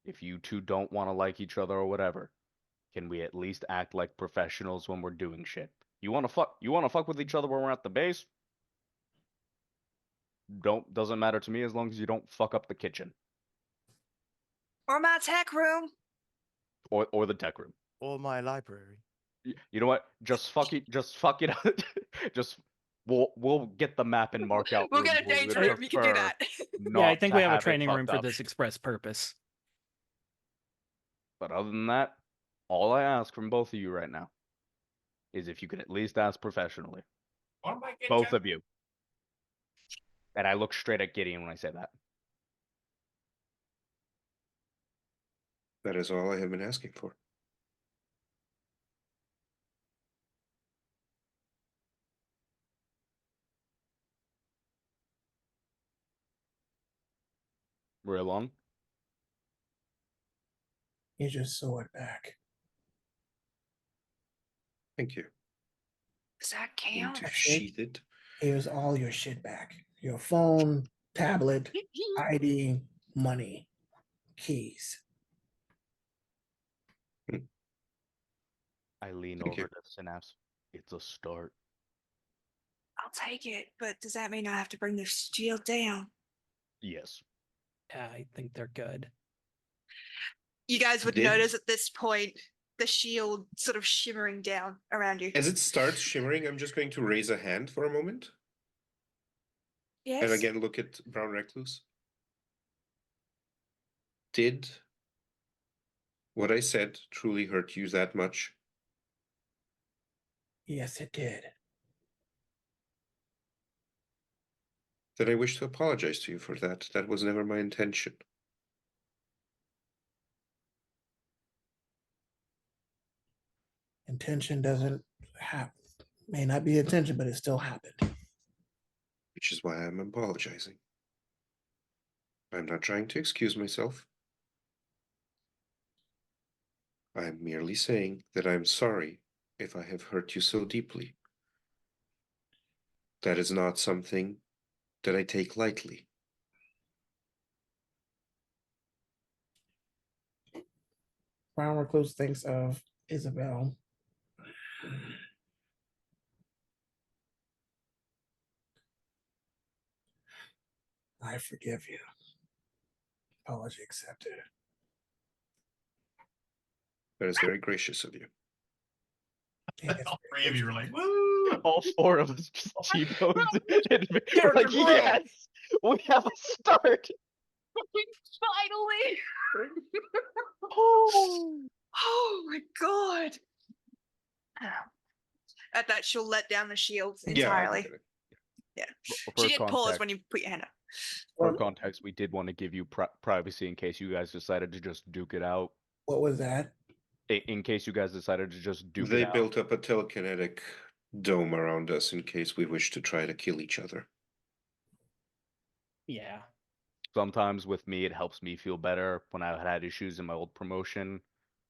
if you two don't want to like each other or whatever, can we at least act like professionals when we're doing shit? You want to fuck with each other when we're at the base? Doesn't matter to me as long as you don't fuck up the kitchen Or my tech room. or the tech room. Or my library. You know what? Just fuck it out. Just we'll get the map and mark out We'll rooms get a where we danger would room. You can do prefer that. not Yeah, I think to we have a it training room fucked for up. this express purpose. But other than that, all I ask from both of you right now is if you can at least ask professionally. What might get Both of you. And I look straight at Gideon when I say that. That is all I have been asking for. Real on? Here's your sword back. Thank you. Does that Going count? to That's it. sheath it. Here's all your shit back. Your phone, tablet, ID, money, keys. I lean Thank over you. to Synapse. It's a start. I'll take it, but does that mean I have to bring the shield down? Yes. Yeah, I think they're good. You guys would Did- notice at this point the shield sort of shimmering down around you. As it starts shimmering, I'm just going to raise a hand for a moment. Yes. And again, look at Brown Recluse. Did what I said truly hurt you that much? Yes, it did. Then I wish to apologize to you for that. That was never my intention. Intention doesn't happen. May not be intention, but it still happened. Which is why I'm apologizing. I'm not trying to excuse myself. I'm merely saying that I'm sorry if I have hurt you so deeply. That is not something that I take lightly. Brown Recluse thinks of Isabel. I forgive you. Apology accepted. That is very gracious of you. It is All very 3 of you gracious. are like, woo! All four of us just T-boned. Character Like, growth. yes, we have a start. Finally! Oh. Oh my god! At that, she'll let down the shields Yeah, I entirely. get it. She did pause when you put your hand up. For context, we did want to give you privacy in case you guys decided to just duke it out. What was that? In case you guys decided to just duke They it out. built up a telekinetic dome around us in case we wish to try to kill each other. Yeah. Sometimes with me, it helps me feel better. When I had issues in my old promotion,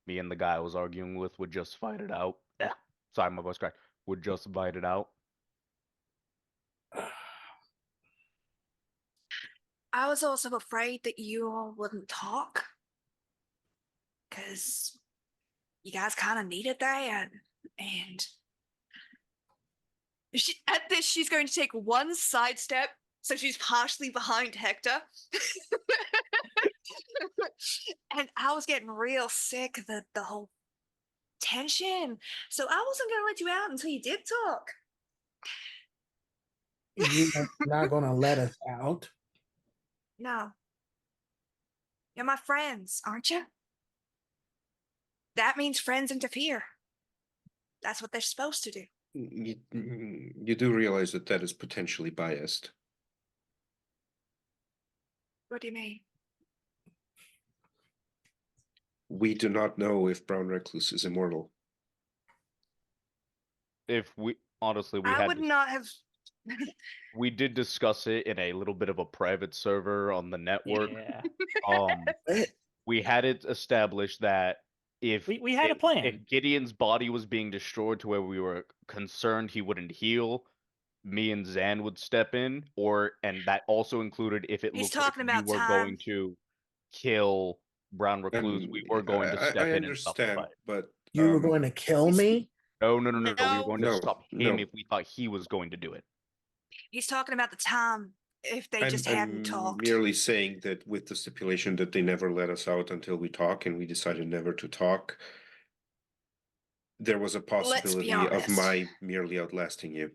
me and the guy I was arguing with would just fight it out. Sorry, my voice cracked. Would just fight it out. I was also afraid that you all wouldn't talk. Because you guys kind of needed that. And at this, she's going to take one sidestep. So she's partially behind Hector. And I was getting real sick of the whole tension. So I wasn't going to let you out until you did talk. You're not gonna let us out. No. You're my friends, aren't you? That means friends interfere. That's what they're supposed to do. You do realize that that is potentially biased. What do you mean? We do not know if Brown Recluse is immortal. If we honestly, I would not have. we did discuss it in a little bit of a private server on the network. Yeah. We had it established that if We had a plan. if Gideon's body was being destroyed to where we were concerned he wouldn't heal, me and Zan would step in, and that also included if it He's looked like talking about we were time. going to kill Brown Recluse, we were going to step I in and stop the understand, fight. but You were going to kill me? No. We were No. going to No, stop him no. if we thought he was going to do it. He's talking about the time if they just hadn't talked. Merely saying that with the stipulation that they never let us out until we talk, and we decided never to talk. There was a possibility of honest. my merely outlasting you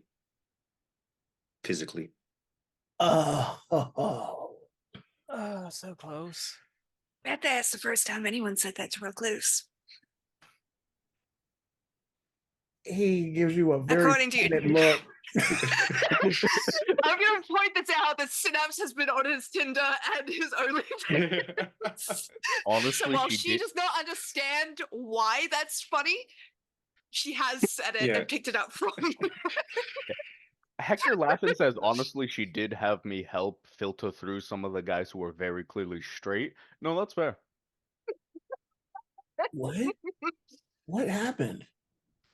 physically. Oh. So close. Bet that's the first time anyone said that to Recluse. He gives you a very According to you. pointed look. I'm going to point this out that Synapse has been on his Tinder and his OnlyFans. So Honestly, while she she did. does not understand why that's funny, she has said it Yeah. and picked it up from Hector laughs and says, honestly, she did have me help filter through some of the guys who were very clearly straight. No, that's fair. What? What happened?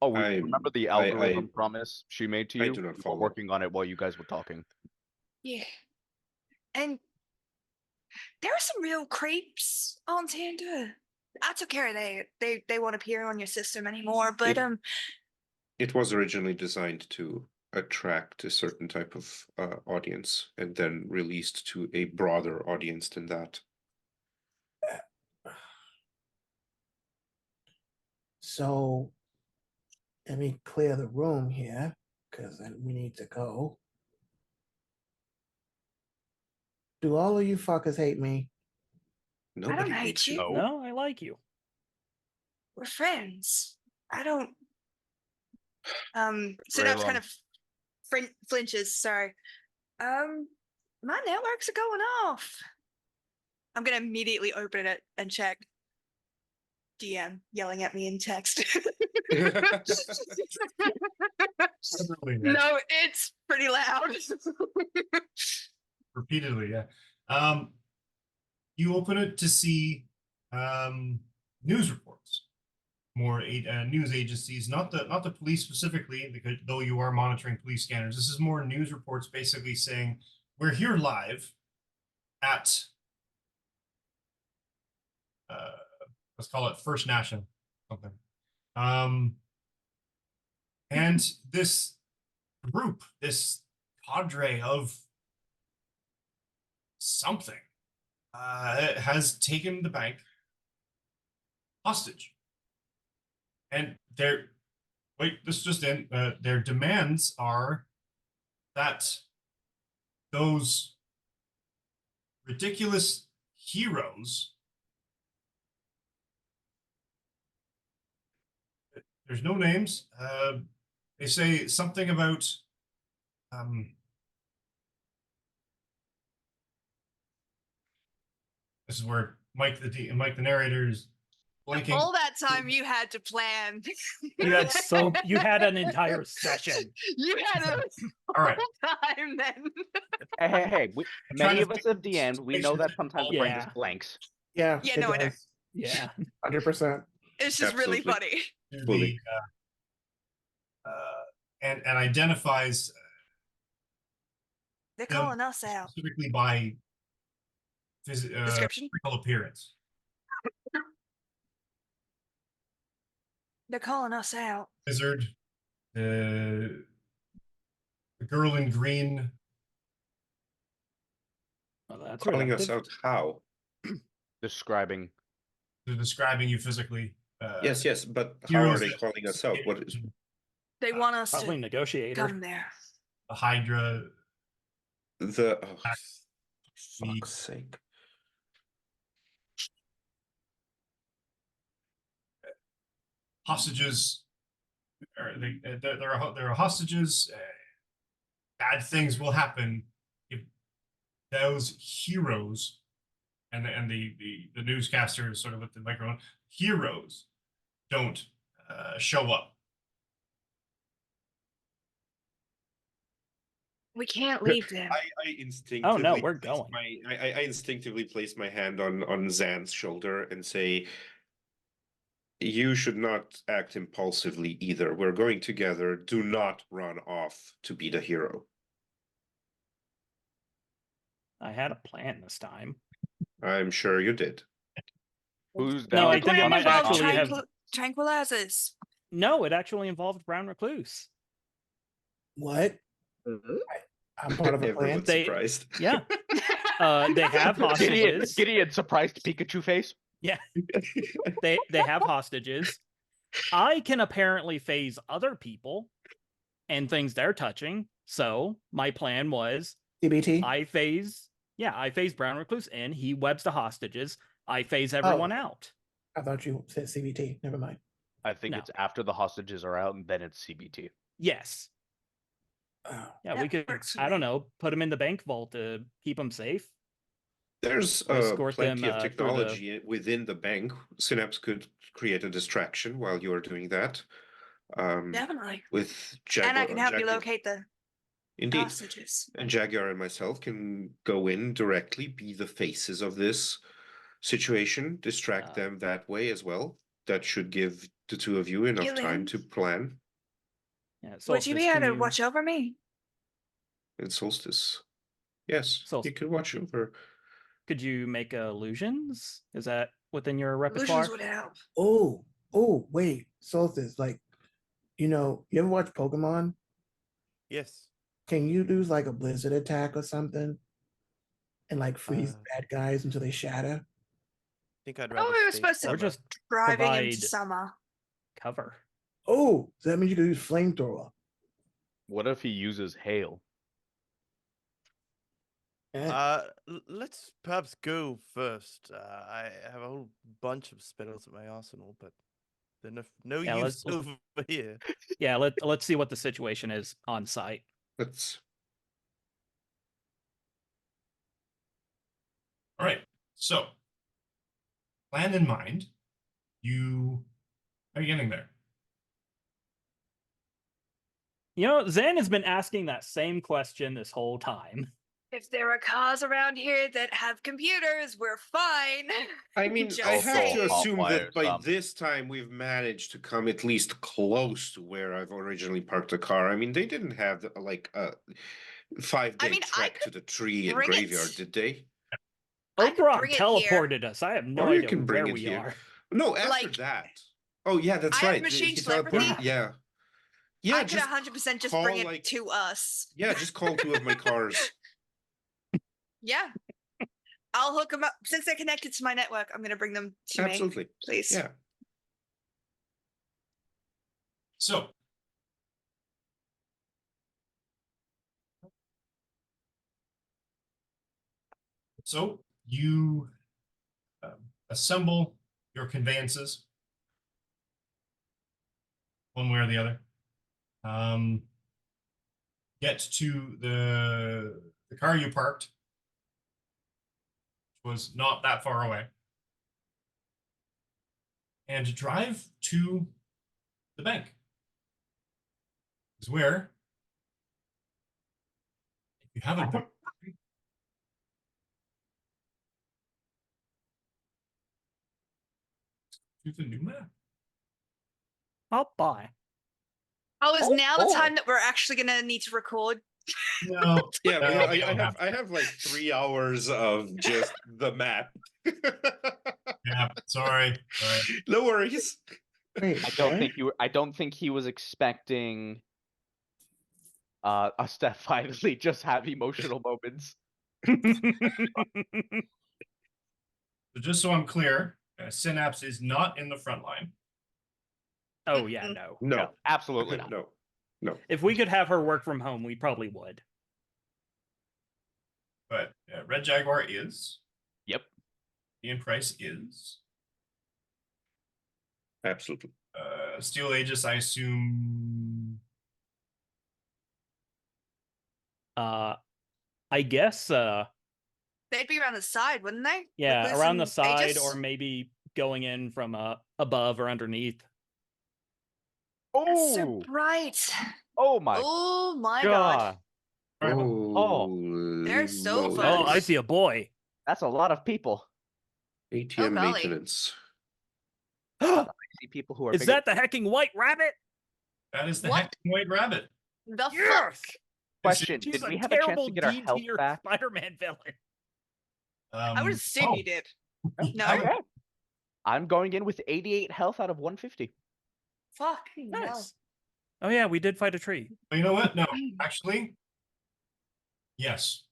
Oh, we I- remember the I- algorithm promise she made to I you? do not We were follow. working on it while you guys were talking. Yeah. And there are some real creeps on Tinder. I took care of they won't appear on your system anymore, but It was originally designed to attract a certain type of audience, and then released to a broader audience than that. So let me clear the room here, because then we need to go. Do all of you fuckers hate me? Nobody hate hates you. No. No, I like you. we're friends. I don't. Synapse kind Raylan. of flinches. Sorry. My networks are going off. I'm gonna immediately open it and check. DM yelling at me in text. No, it's pretty loud. Repeatedly, yeah. You open it to see news reports, more news agencies, not the police specifically, because though you are monitoring police scanners, this is more news reports basically saying we're here live at let's call it First National something. And this group, this cadre of something has taken the bank hostage. And Wait, this just in. Their demands are that those ridiculous heroes. There's no names. They say something about this is where Mike the narrator is blanking. All that time you had to plan. You had an entire session. You had a All right. time then. Hey, trying many to of us have DM'd. We know that sometimes the brain Yeah. just blanks. Yeah. Yeah, it no, I know. does. Yeah. 100%. It's just really Absolutely. funny. To Fully. And identifies They're them calling us out. specifically by Description? physical appearance. They're calling us out. Wizard, the girl in green. Well, that's Calling us redundant. out how? Describing. They're describing you physically. Yes, but how are heroes they that- calling us out? What is They want us Probably to negotiator. come there. The Hydra, the? Oh, The- fuck's sake! hostages. There are hostages. Bad things will happen if those heroes, and the newscaster is sort of with the microphone. Heroes don't show up. We can't leave them. I instinctively. Oh, no, we're place going. I instinctively place my hand on Zan's shoulder and say, "You should not act impulsively either. We're going together. Do not run off to be the hero." I had a plan this time. I'm sure you did. Who's No, down? I think it might actually have. Tranquilizers. No, it actually involved Brown Recluse. What? I'm part of a plan. Everyone's They- surprised. Yeah. They have hostages. Gideon surprised Pikachu face. Yeah. They have hostages. I can apparently phase other people and things they're touching. So my plan was CBT? I phase Brown Recluse in, he webs the hostages, I phase everyone out. I thought you said CBT. Never mind. I think No. it's after the hostages are out and then it's CBT. Yes. Oh, Yeah, That we could, works for I don't me. know, put them in the bank vault to keep them safe. There's Or escort plenty them, of through the- technology within the bank. Synapse could create a distraction while you are doing that. Definitely. With Jaguar. And I can help you Jaguar- locate the Indeed. hostages. And Jaguar and myself can go in directly, be the faces of this situation, distract them that way as well. That should give the two of you enough time Gillian. to plan. Yeah, Would you be Solstice, able can to you- watch over me? And Solstice. Yes, you Solstice. could watch over. Could you make illusions? Is that within your repertoire? Illusions would help. oh, wait. Solstice, like, you ever watch Pokemon? Yes. Can you do like a blizzard attack or something? And like freeze Uh, bad guys until they shatter? I think I'd rather. Oh, we were stay supposed to Or summer. just driving provide into summer. cover. Oh, so that means you can use flamethrower. What if he uses hail? Let's perhaps go first. I have a whole bunch of spells at my arsenal, but they're no Yeah, use let's- over here. Yeah, let's see what the situation is on site. Let's All right. So, plan in mind. You are you getting there? Zan has been asking that same question this whole time. If there are cars around here that have computers, we're fine. I mean, Just I have to saying. assume that Wire by some. this time we've managed to come at least close to where I've originally parked the car. I mean, they didn't have like a 5-day mean, I trek to the tree and bring it. graveyard, did they? I could Oberon bring it teleported us. I have no Or you idea can bring where it we here. are. No, after Like, that. Oh yeah, that's I have right. machine He telepathy. teleported- Yeah. Yeah, I could just 100% just call, bring it like- to us. yeah, just call 2 of my cars. Yeah. I'll hook them up. Since they're connected to my network, I'm going to bring them to me, Absolutely. please. Yeah. So, So you assemble your conveyances, one way or the other. Get to the car you parked, which was not that far away, and drive to the bank. Is where, if you haven't booked, to the new map. Oh, bye. Oh, is Oh, now the boy. time that we're actually gonna need to record? No, Yeah, no, but we I don't have I have like 3 hours of just the map. Yeah, sorry. No worries. Wait, I don't what? think you were. I don't think he was expecting us to finally just have emotional moments. So just so I'm clear, Synapse is not in the front line. Oh yeah, no. No, absolutely not. no, no. If we could have her work from home, we probably would. But Red Jaguar is. Yep. Gideon Price is. Absolutely. Steel Aegis, I assume. I guess They'd be around the side, wouldn't they? yeah, Recluse around the and side Aegis? or maybe going in from above or underneath. That's so Oh, bright. oh my Oh my god. god. Holy They're so moly. Oh, I Nice. see a boy. That's a lot of people. ATM golly. maintenance. I see people who are Is bigger. that the hecking white rabbit? That is the What? Hecking White Rabbit. The Yes! fuck? Question? She's Did a we have a chance terrible to get our D health tier back? Spider-Man villain. I would assume you did. No? Okay. I'm going in with 88 health out of 150. Fucking hell. Nice. Oh yeah, we did fight a tree. But you know what? No, actually, yes.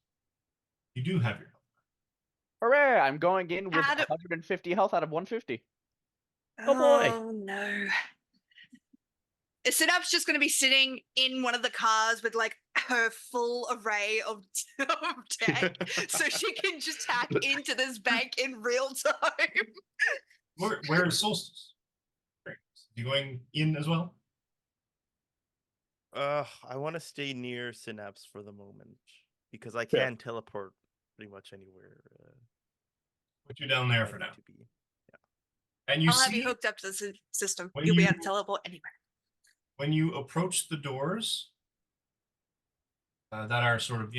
You do have your health. Hooray! I'm going in with How do- 150 health out of 150. Oh, boy. Oh no. Is Synapse just going to be sitting in one of the cars with like her full array of tech so she can just hack into this bank in real time? Where is Solstice? You going in as well? I want to stay near Synapse for the moment because I Yeah. can teleport pretty much anywhere. Put you down there I for need now. to be. And you I'll have see you hooked up to the system. when You'll be able to you- teleport anywhere. when you approach the doors that are sort of,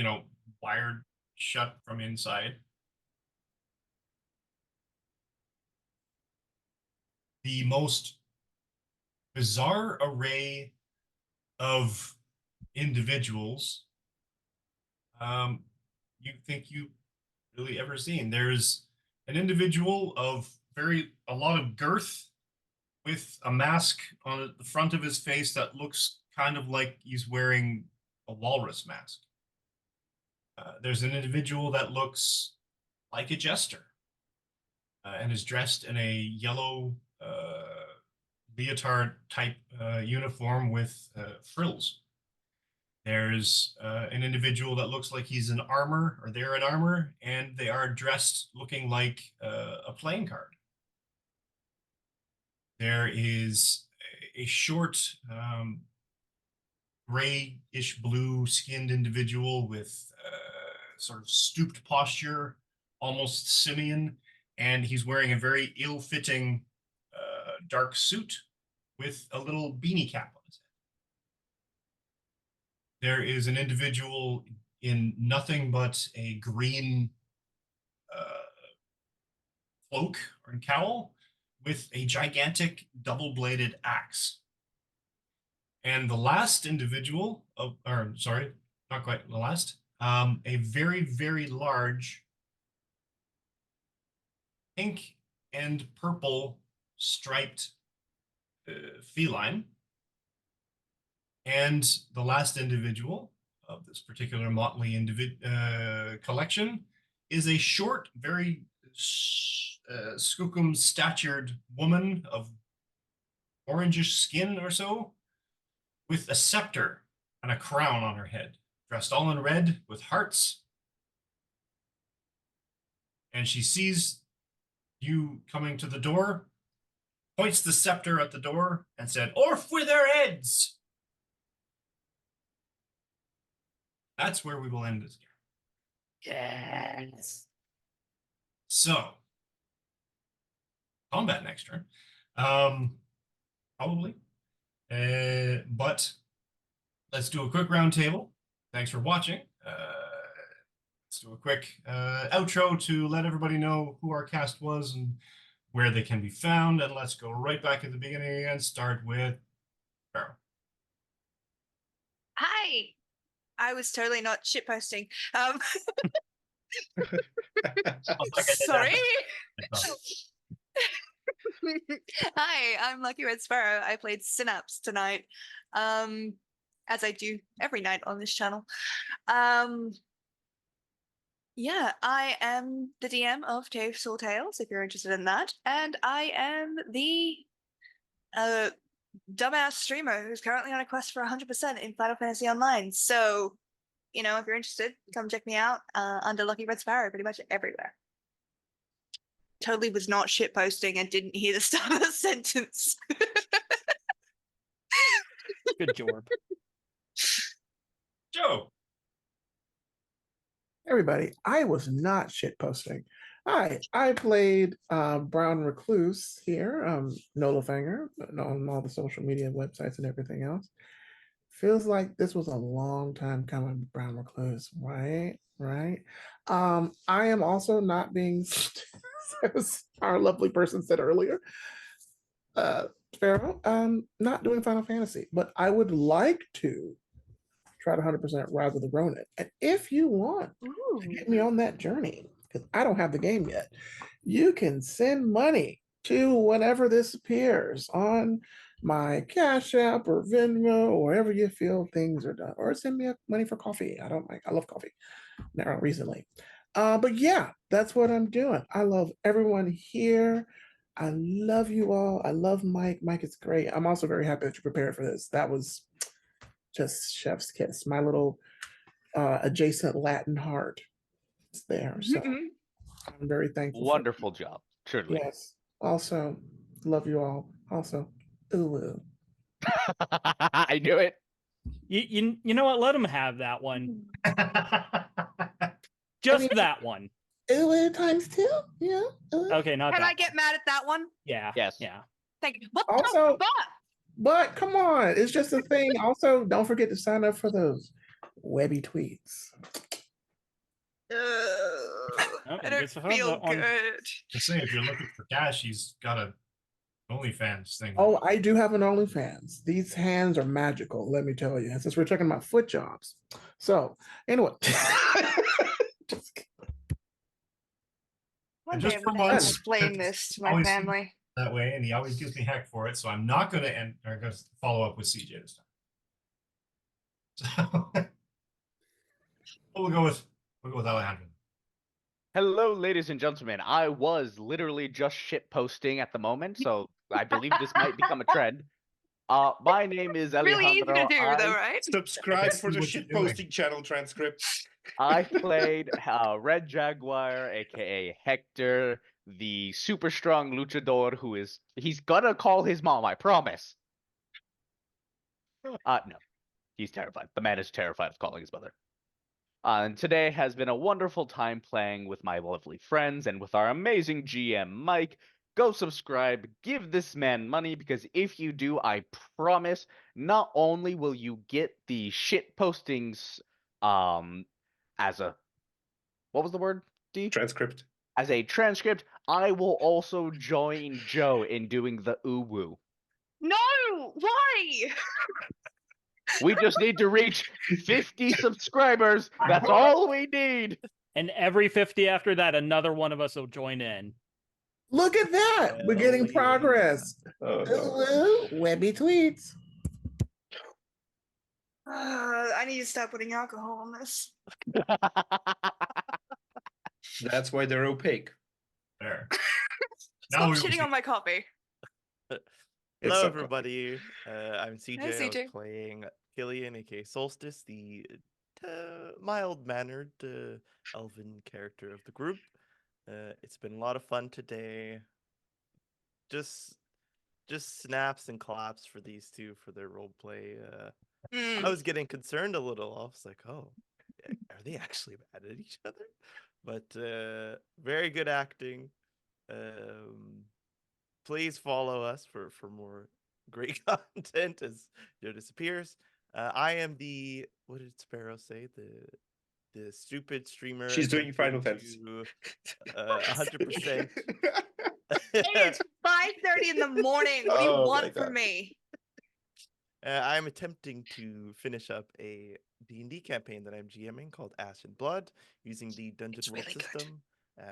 wired shut from inside, the most bizarre array of individuals you think you've really ever seen. There's an individual of a lot of girth with a mask on the front of his face that looks kind of like he's wearing a walrus mask. There's an individual that looks like a jester and is dressed in a yellow leotard type uniform with frills. There's an individual that looks like he's in armor, or they're in armor, and they are dressed looking like a playing card. There is a short, grayish blue skinned individual with sort of stooped posture, almost simian, and he's wearing a very ill-fitting dark suit with a little beanie cap on his head. There is an individual in nothing but a green cloak or cowl with a gigantic double-bladed axe. And the last individual, not quite the last, a very, very large pink and purple striped feline. And the last individual of this particular motley collection is a short, very skookum statured woman of orangish skin or so, with a scepter and a crown on her head, dressed all in red with hearts. and she sees you coming to the door, points the scepter at the door, and said, "Orf with their heads!" That's where we will end this game. Yes. So, combat next turn. Probably. But let's do a quick round table. Thanks for watching. Let's do a quick outro to let everybody know who our cast was and where they can be found. And let's go right back at the beginning and start with Farrell. Hi. I was totally not shitposting. Sorry. Hi, I'm Lucky Red Sparrow. I played Synapse tonight, as I do every night on this channel. Yeah, I am the DM of Tave Soul Tales, if you're interested in that, and I am the dumbass streamer who's currently on a quest for 100% in Final Fantasy Online. So, you know, if you're interested, come check me out under Lucky Red Sparrow pretty much everywhere. Totally was not shitposting and didn't hear the start of the sentence. Good job. Joe. Everybody, I was not shitposting. I played Brown Recluse here, Nolafanger, on all the social media websites and everything else. Feels like this was a long time coming, Brown Recluse, right? Right. I am also not being, as our lovely person said earlier, Pharaoh, not doing Final Fantasy, but I would like to try to 100% Rise of the Ronin. And if you want to get me on that journey, because I don't have the game yet, you can send money to whenever this appears on my Cash App or Venmo or wherever you feel things are done, or send me money for coffee. I love coffee now recently. But yeah, that's what I'm doing. I love everyone here. I love you all. I love Mike. Mike is great. I'm also very happy that you prepared for this. That was just chef's kiss. My little adjacent Latin heart is there. So I'm very thankful. Wonderful job. Truly. Yes. Also, love you all. Also, ooh. I knew it. You know what? Let him have that one. Just that one. Ooh times 2? Yeah. Okay, not Can that I get mad at that one? Yeah. Yes. Yeah. Thank you. What Also, the fuck? but come on, it's just a thing. Also, don't forget to sign up for those webby tweets. I don't feel good. Just saying, if you're looking for cash, he's got a OnlyFans thing. Oh, I do have an OnlyFans. These hands are magical, let me tell you. And since we're checking my foot jobs. So, anyway. Just kidding. One just day for I'm gonna once, explain this to my always family. that way, and he always gives me heck for it. So I'm not going to end. I'm going to follow up with CJ this time. So we'll go with Alejandro. Hello, ladies and gentlemen. I was literally just shit posting at the moment, so I believe this might become a trend. My name is Really easy Alejandro. to do, though, right? Subscribe for the What you're shitposting channel transcript. I played Red Jaguar, aka Hector, the super strong luchador he's gonna call his mom, I promise. No, he's terrified. The man is terrified of calling his mother. And today has been a wonderful time playing with my lovely friends and with our amazing GM, Mike. Go subscribe, give this man money, because if you do, I promise, not only will you get the shit postings as a, what was the word, D? Transcript. As a transcript, I will also join Joe in doing the uwu. No! Why? We just need to reach 50 subscribers. That's all we need. And every 50 after that, another one of us will join in. Look at that. We're getting Hell yeah. progress. Oh, no. Webby tweets. I need to stop putting alcohol on this. That's why they're opaque. There. Stop we shitting see- on my coffee. It's Hello, so everybody. I'm CJ. I CJ. was playing Killian, aka Solstice, the mild-mannered elven character of the group. It's been a lot of fun today. Just snaps and claps for these two for their role play. I was getting concerned a little. I was like, oh, are they actually mad at each other? But very good acting. Please follow us for more great content as Joe disappears. I am the, what did Sparrow say? The stupid streamer. She's doing attempting Final Fantasy. to 100%. It's 5:30 in the morning. What do you Oh my want from God. me? I'm attempting to finish up a D&D campaign that I'm GMing called Ash and Blood using the Dungeon It's World really good. system.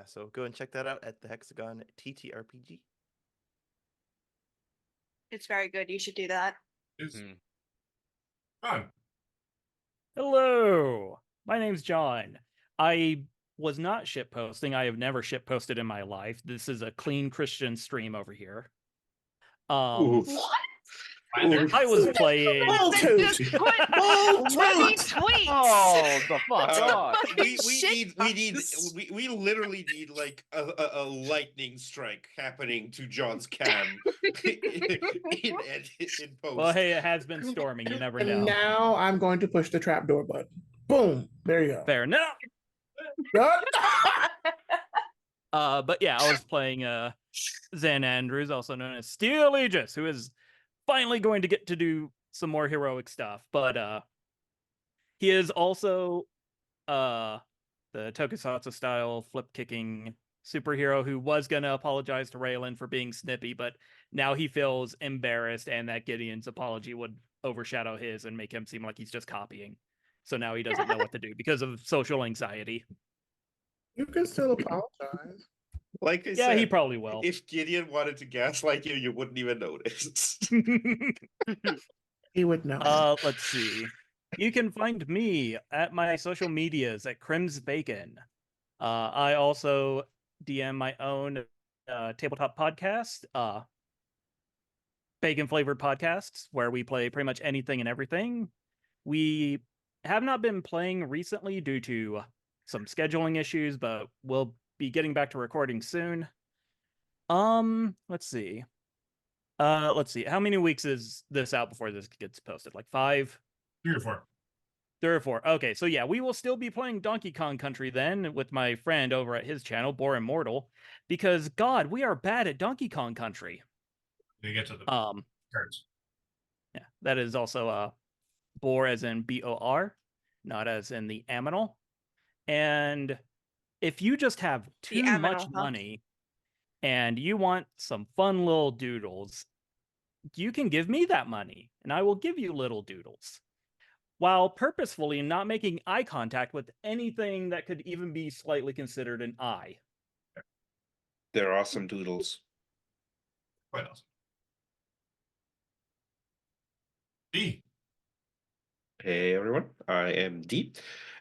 So go and check that out at the Hexagon TTRPG. It's very good. You should do that. Is Hmm. fun. Hello, my name's John. I was not shit posting. I have never shit posted in my life. This is a clean Christian stream over here. Oof. What? Oof. I was playing. Bull Then toot. just put Bull 20 toot. tweets. Oh, the fuck on. We literally need like a lightning strike happening to John's cam in post. Well, hey, it has been storming. You never And know. now I'm going to push the trapdoor button. Boom. There you go. Fair enough. But yeah, I was playing Zen Andrews, also known as Steel Aegis, who is finally going to get to do some more heroic stuff. But he is also the tokusatsu style flip kicking superhero who was gonna apologize to Raylan for being snippy, but now he feels embarrassed and that Gideon's apology would overshadow his and make him seem like he's just copying. So now he doesn't know what to do because of social anxiety. You can still apologize. Like I Yeah, said, he probably will. if Gideon wanted to gaslight you, you wouldn't even notice. He would know. Let's see. You can find me at my social medias at Crims Bacon. I also DM my own tabletop podcast, Bacon Flavored Podcasts, where we play pretty much anything and everything. We have not been playing recently due to some scheduling issues, but we'll be getting back to recording soon. Let's see. How many weeks is this out before this gets posted? Like 5? 3 or 4. 3 or 4. Okay, so yeah, we will still be playing Donkey Kong Country then with my friend over at his channel, Bore Immortal, because God, we are bad at Donkey Kong Country. You get to the cards. Yeah, that is also Bore as in BOR, not as in the aminal. And if you just have too much money and you want some fun little doodles, you can give me that money and I will give you little doodles, while purposefully not making eye contact with anything that could even be slightly considered an eye. They're awesome doodles. Quite awesome. D. Hey everyone, I am Deep,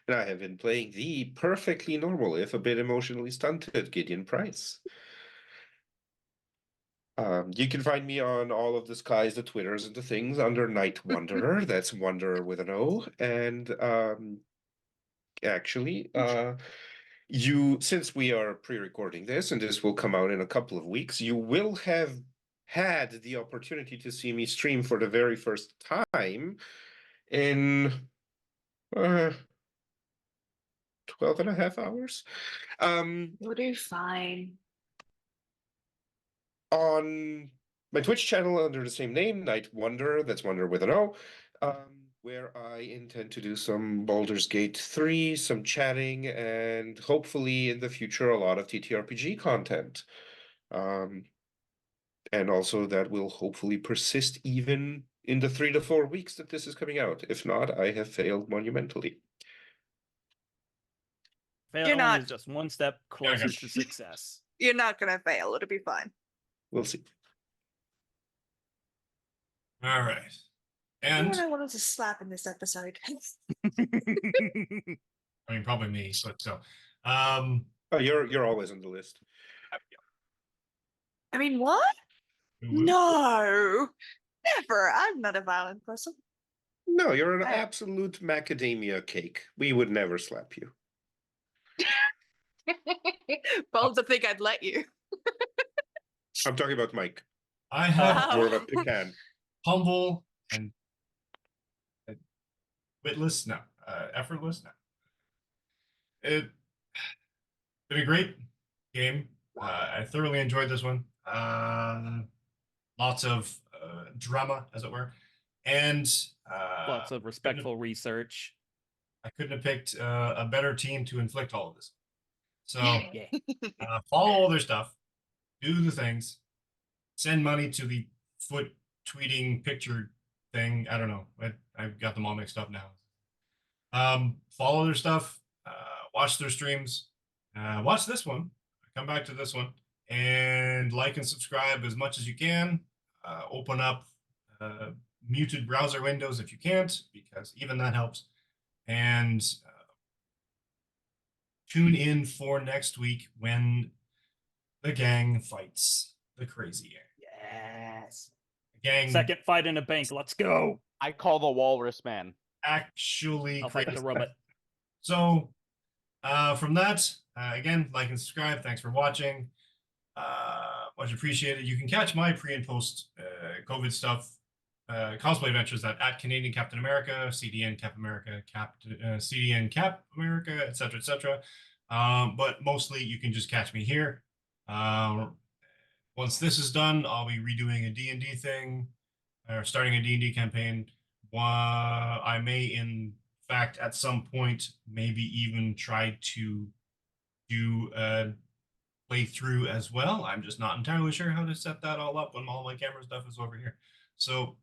and I have been playing the perfectly normal, if a bit emotionally stunted, Gideon Price. You can find me on all of the skies, the Twitters, and the things under Night Wanderer. That's Wanderer with an O. And actually, since we are pre-recording this, and this will come out in a couple of weeks, you will have had the opportunity to see me stream for the very first time in 12 and a half hours. You'll do fine. On my Twitch channel under the same name, Night Wanderer, that's Wanderer with an O, where I intend to do some Baldur's Gate 3, some chatting, and hopefully in the future a lot of TTRPG content. And also that will hopefully persist even in the 3 to 4 weeks that this is coming out. If not, I have failed monumentally. Failing not- is just one step closer to success. You're not gonna fail. It'll be fine. We'll see. All right. And And I wanted to slap in this episode. I mean, probably me, but still. Oh, you're always on the list. I mean, what? No, never. I'm not a violent person. No, you're an I- absolute macadamia cake. We would never slap you. Bold to think I'd let you. I'm talking about Mike. I have Oh. More of a pecan. humble and witless, no, effortless, no. It's been a great game. I thoroughly enjoyed this one. Lots of drama, as it were, and Lots of respectful research. I couldn't have picked a better team to inflict all of this. So Yeah. follow all their stuff, do the things, send money to the foot tweeting picture thing. I don't know. I've got them all mixed up now. Follow their stuff, watch their streams, watch this one, come back to this one, and like and subscribe as much as you can. Open up muted browser windows if you can't, because even that helps. And tune in for next week when the gang fights the crazy gang. Yes. The gang Second fight in a bank. Let's go. I call the walrus man. actually I'll fight the crazy. robot. So from that, again, like and subscribe. Thanks for watching. Much appreciated. You can catch my pre and post COVID stuff, cosplay adventures at Canadian Captain America, CDN Cap America, CDN Cap America, etc., etc. But mostly you can just catch me here. Once this is done, I'll be redoing a D&D thing, or starting a D&D campaign. I may, in fact, at some point, maybe even try to do a playthrough as well. I'm just not entirely sure how to set that all up when all my camera stuff is over here. So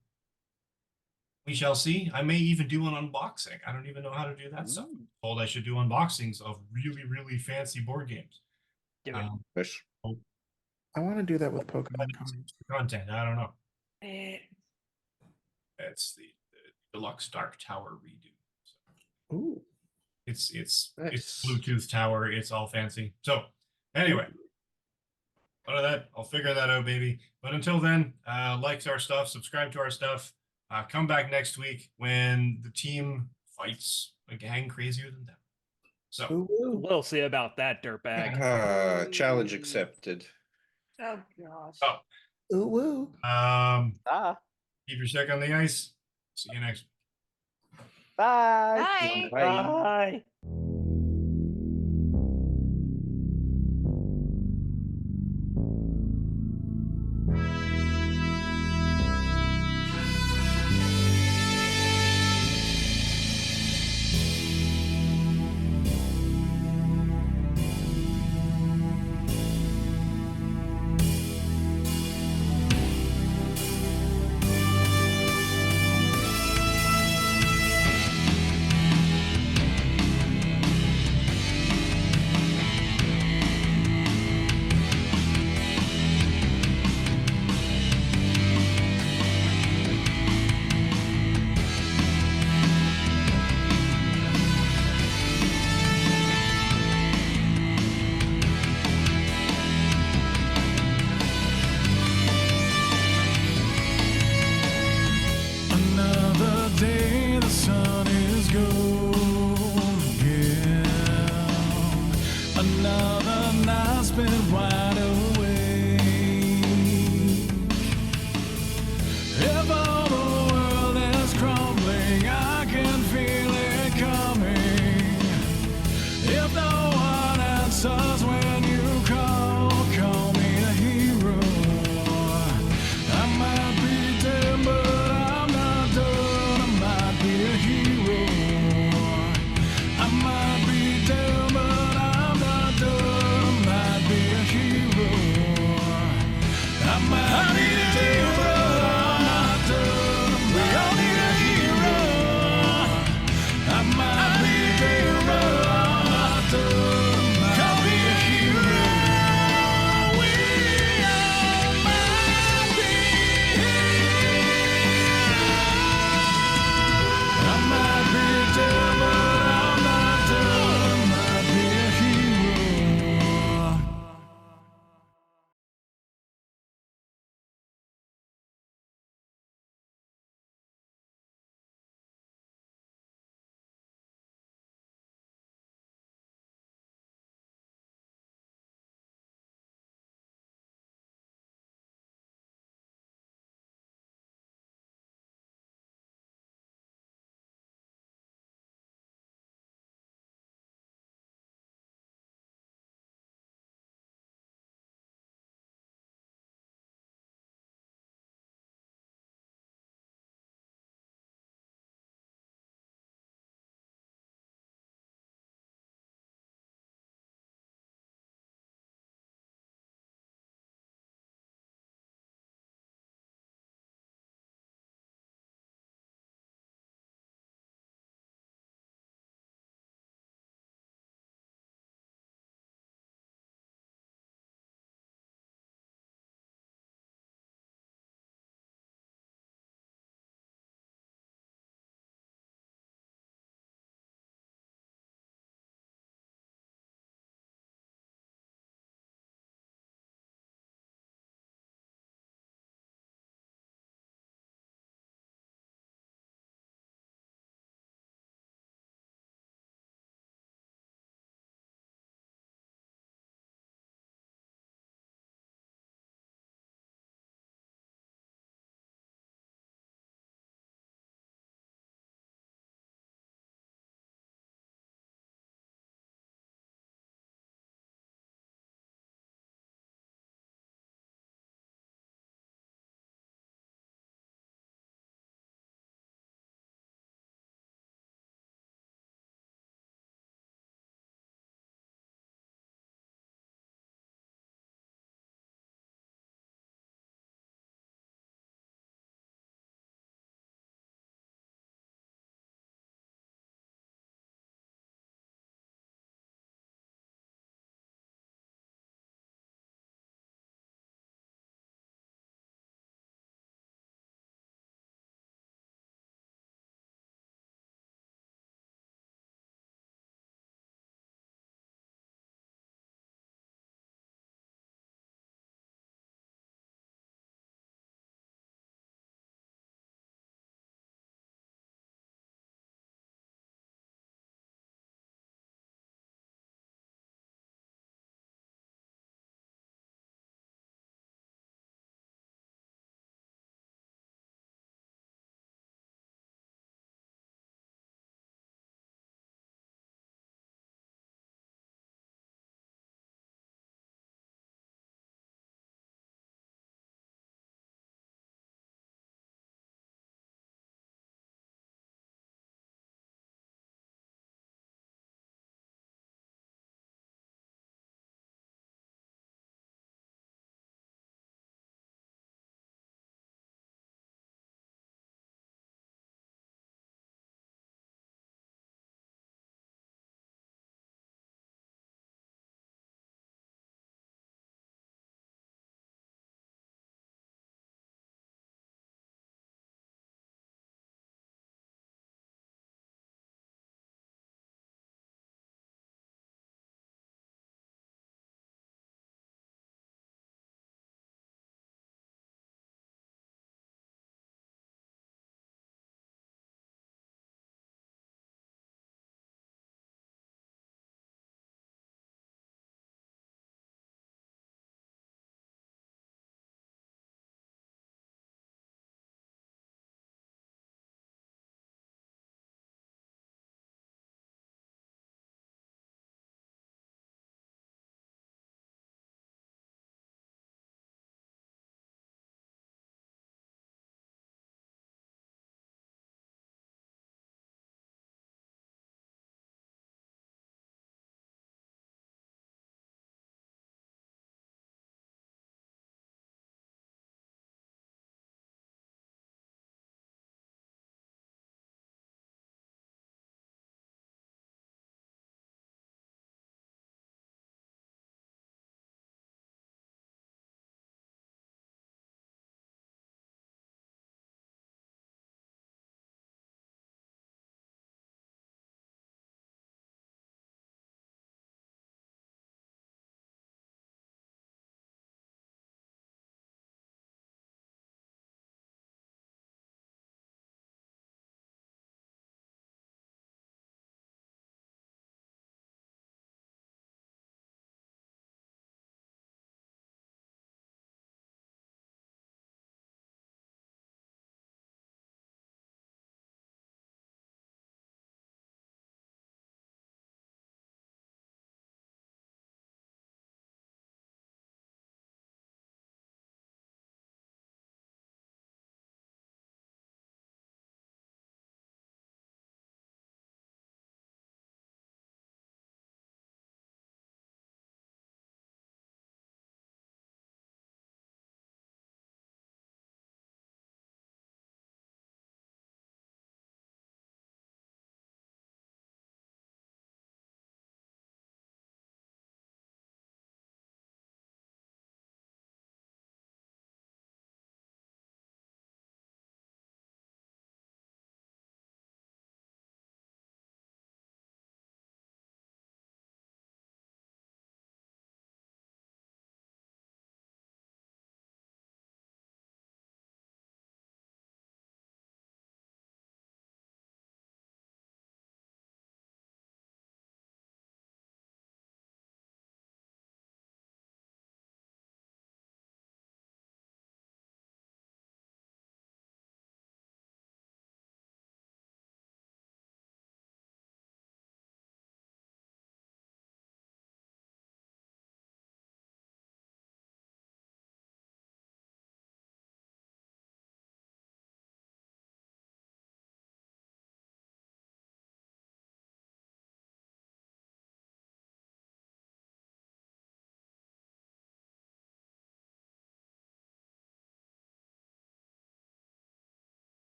we shall see. I may even do an unboxing. I don't even know how to do that stuff. I'm told I should do unboxings of really, really fancy board games. Do it. Yes. I want to do that with Pokemon Content. I don't know. It's the deluxe Dark Tower redo. So Ooh. it's Nice. Bluetooth tower. It's all fancy. So anyway, out of that, I'll figure that out, baby. But until then, like our stuff, subscribe to our stuff. Come back next week when the team fights a gang crazier than them. So Ooh, ooh. We'll see about that, dirtbag. Challenge accepted. Oh gosh. oh, Ooh, ooh. Ah, keep your check on the ice. See you next week. bye. Bye. Bye. Bye.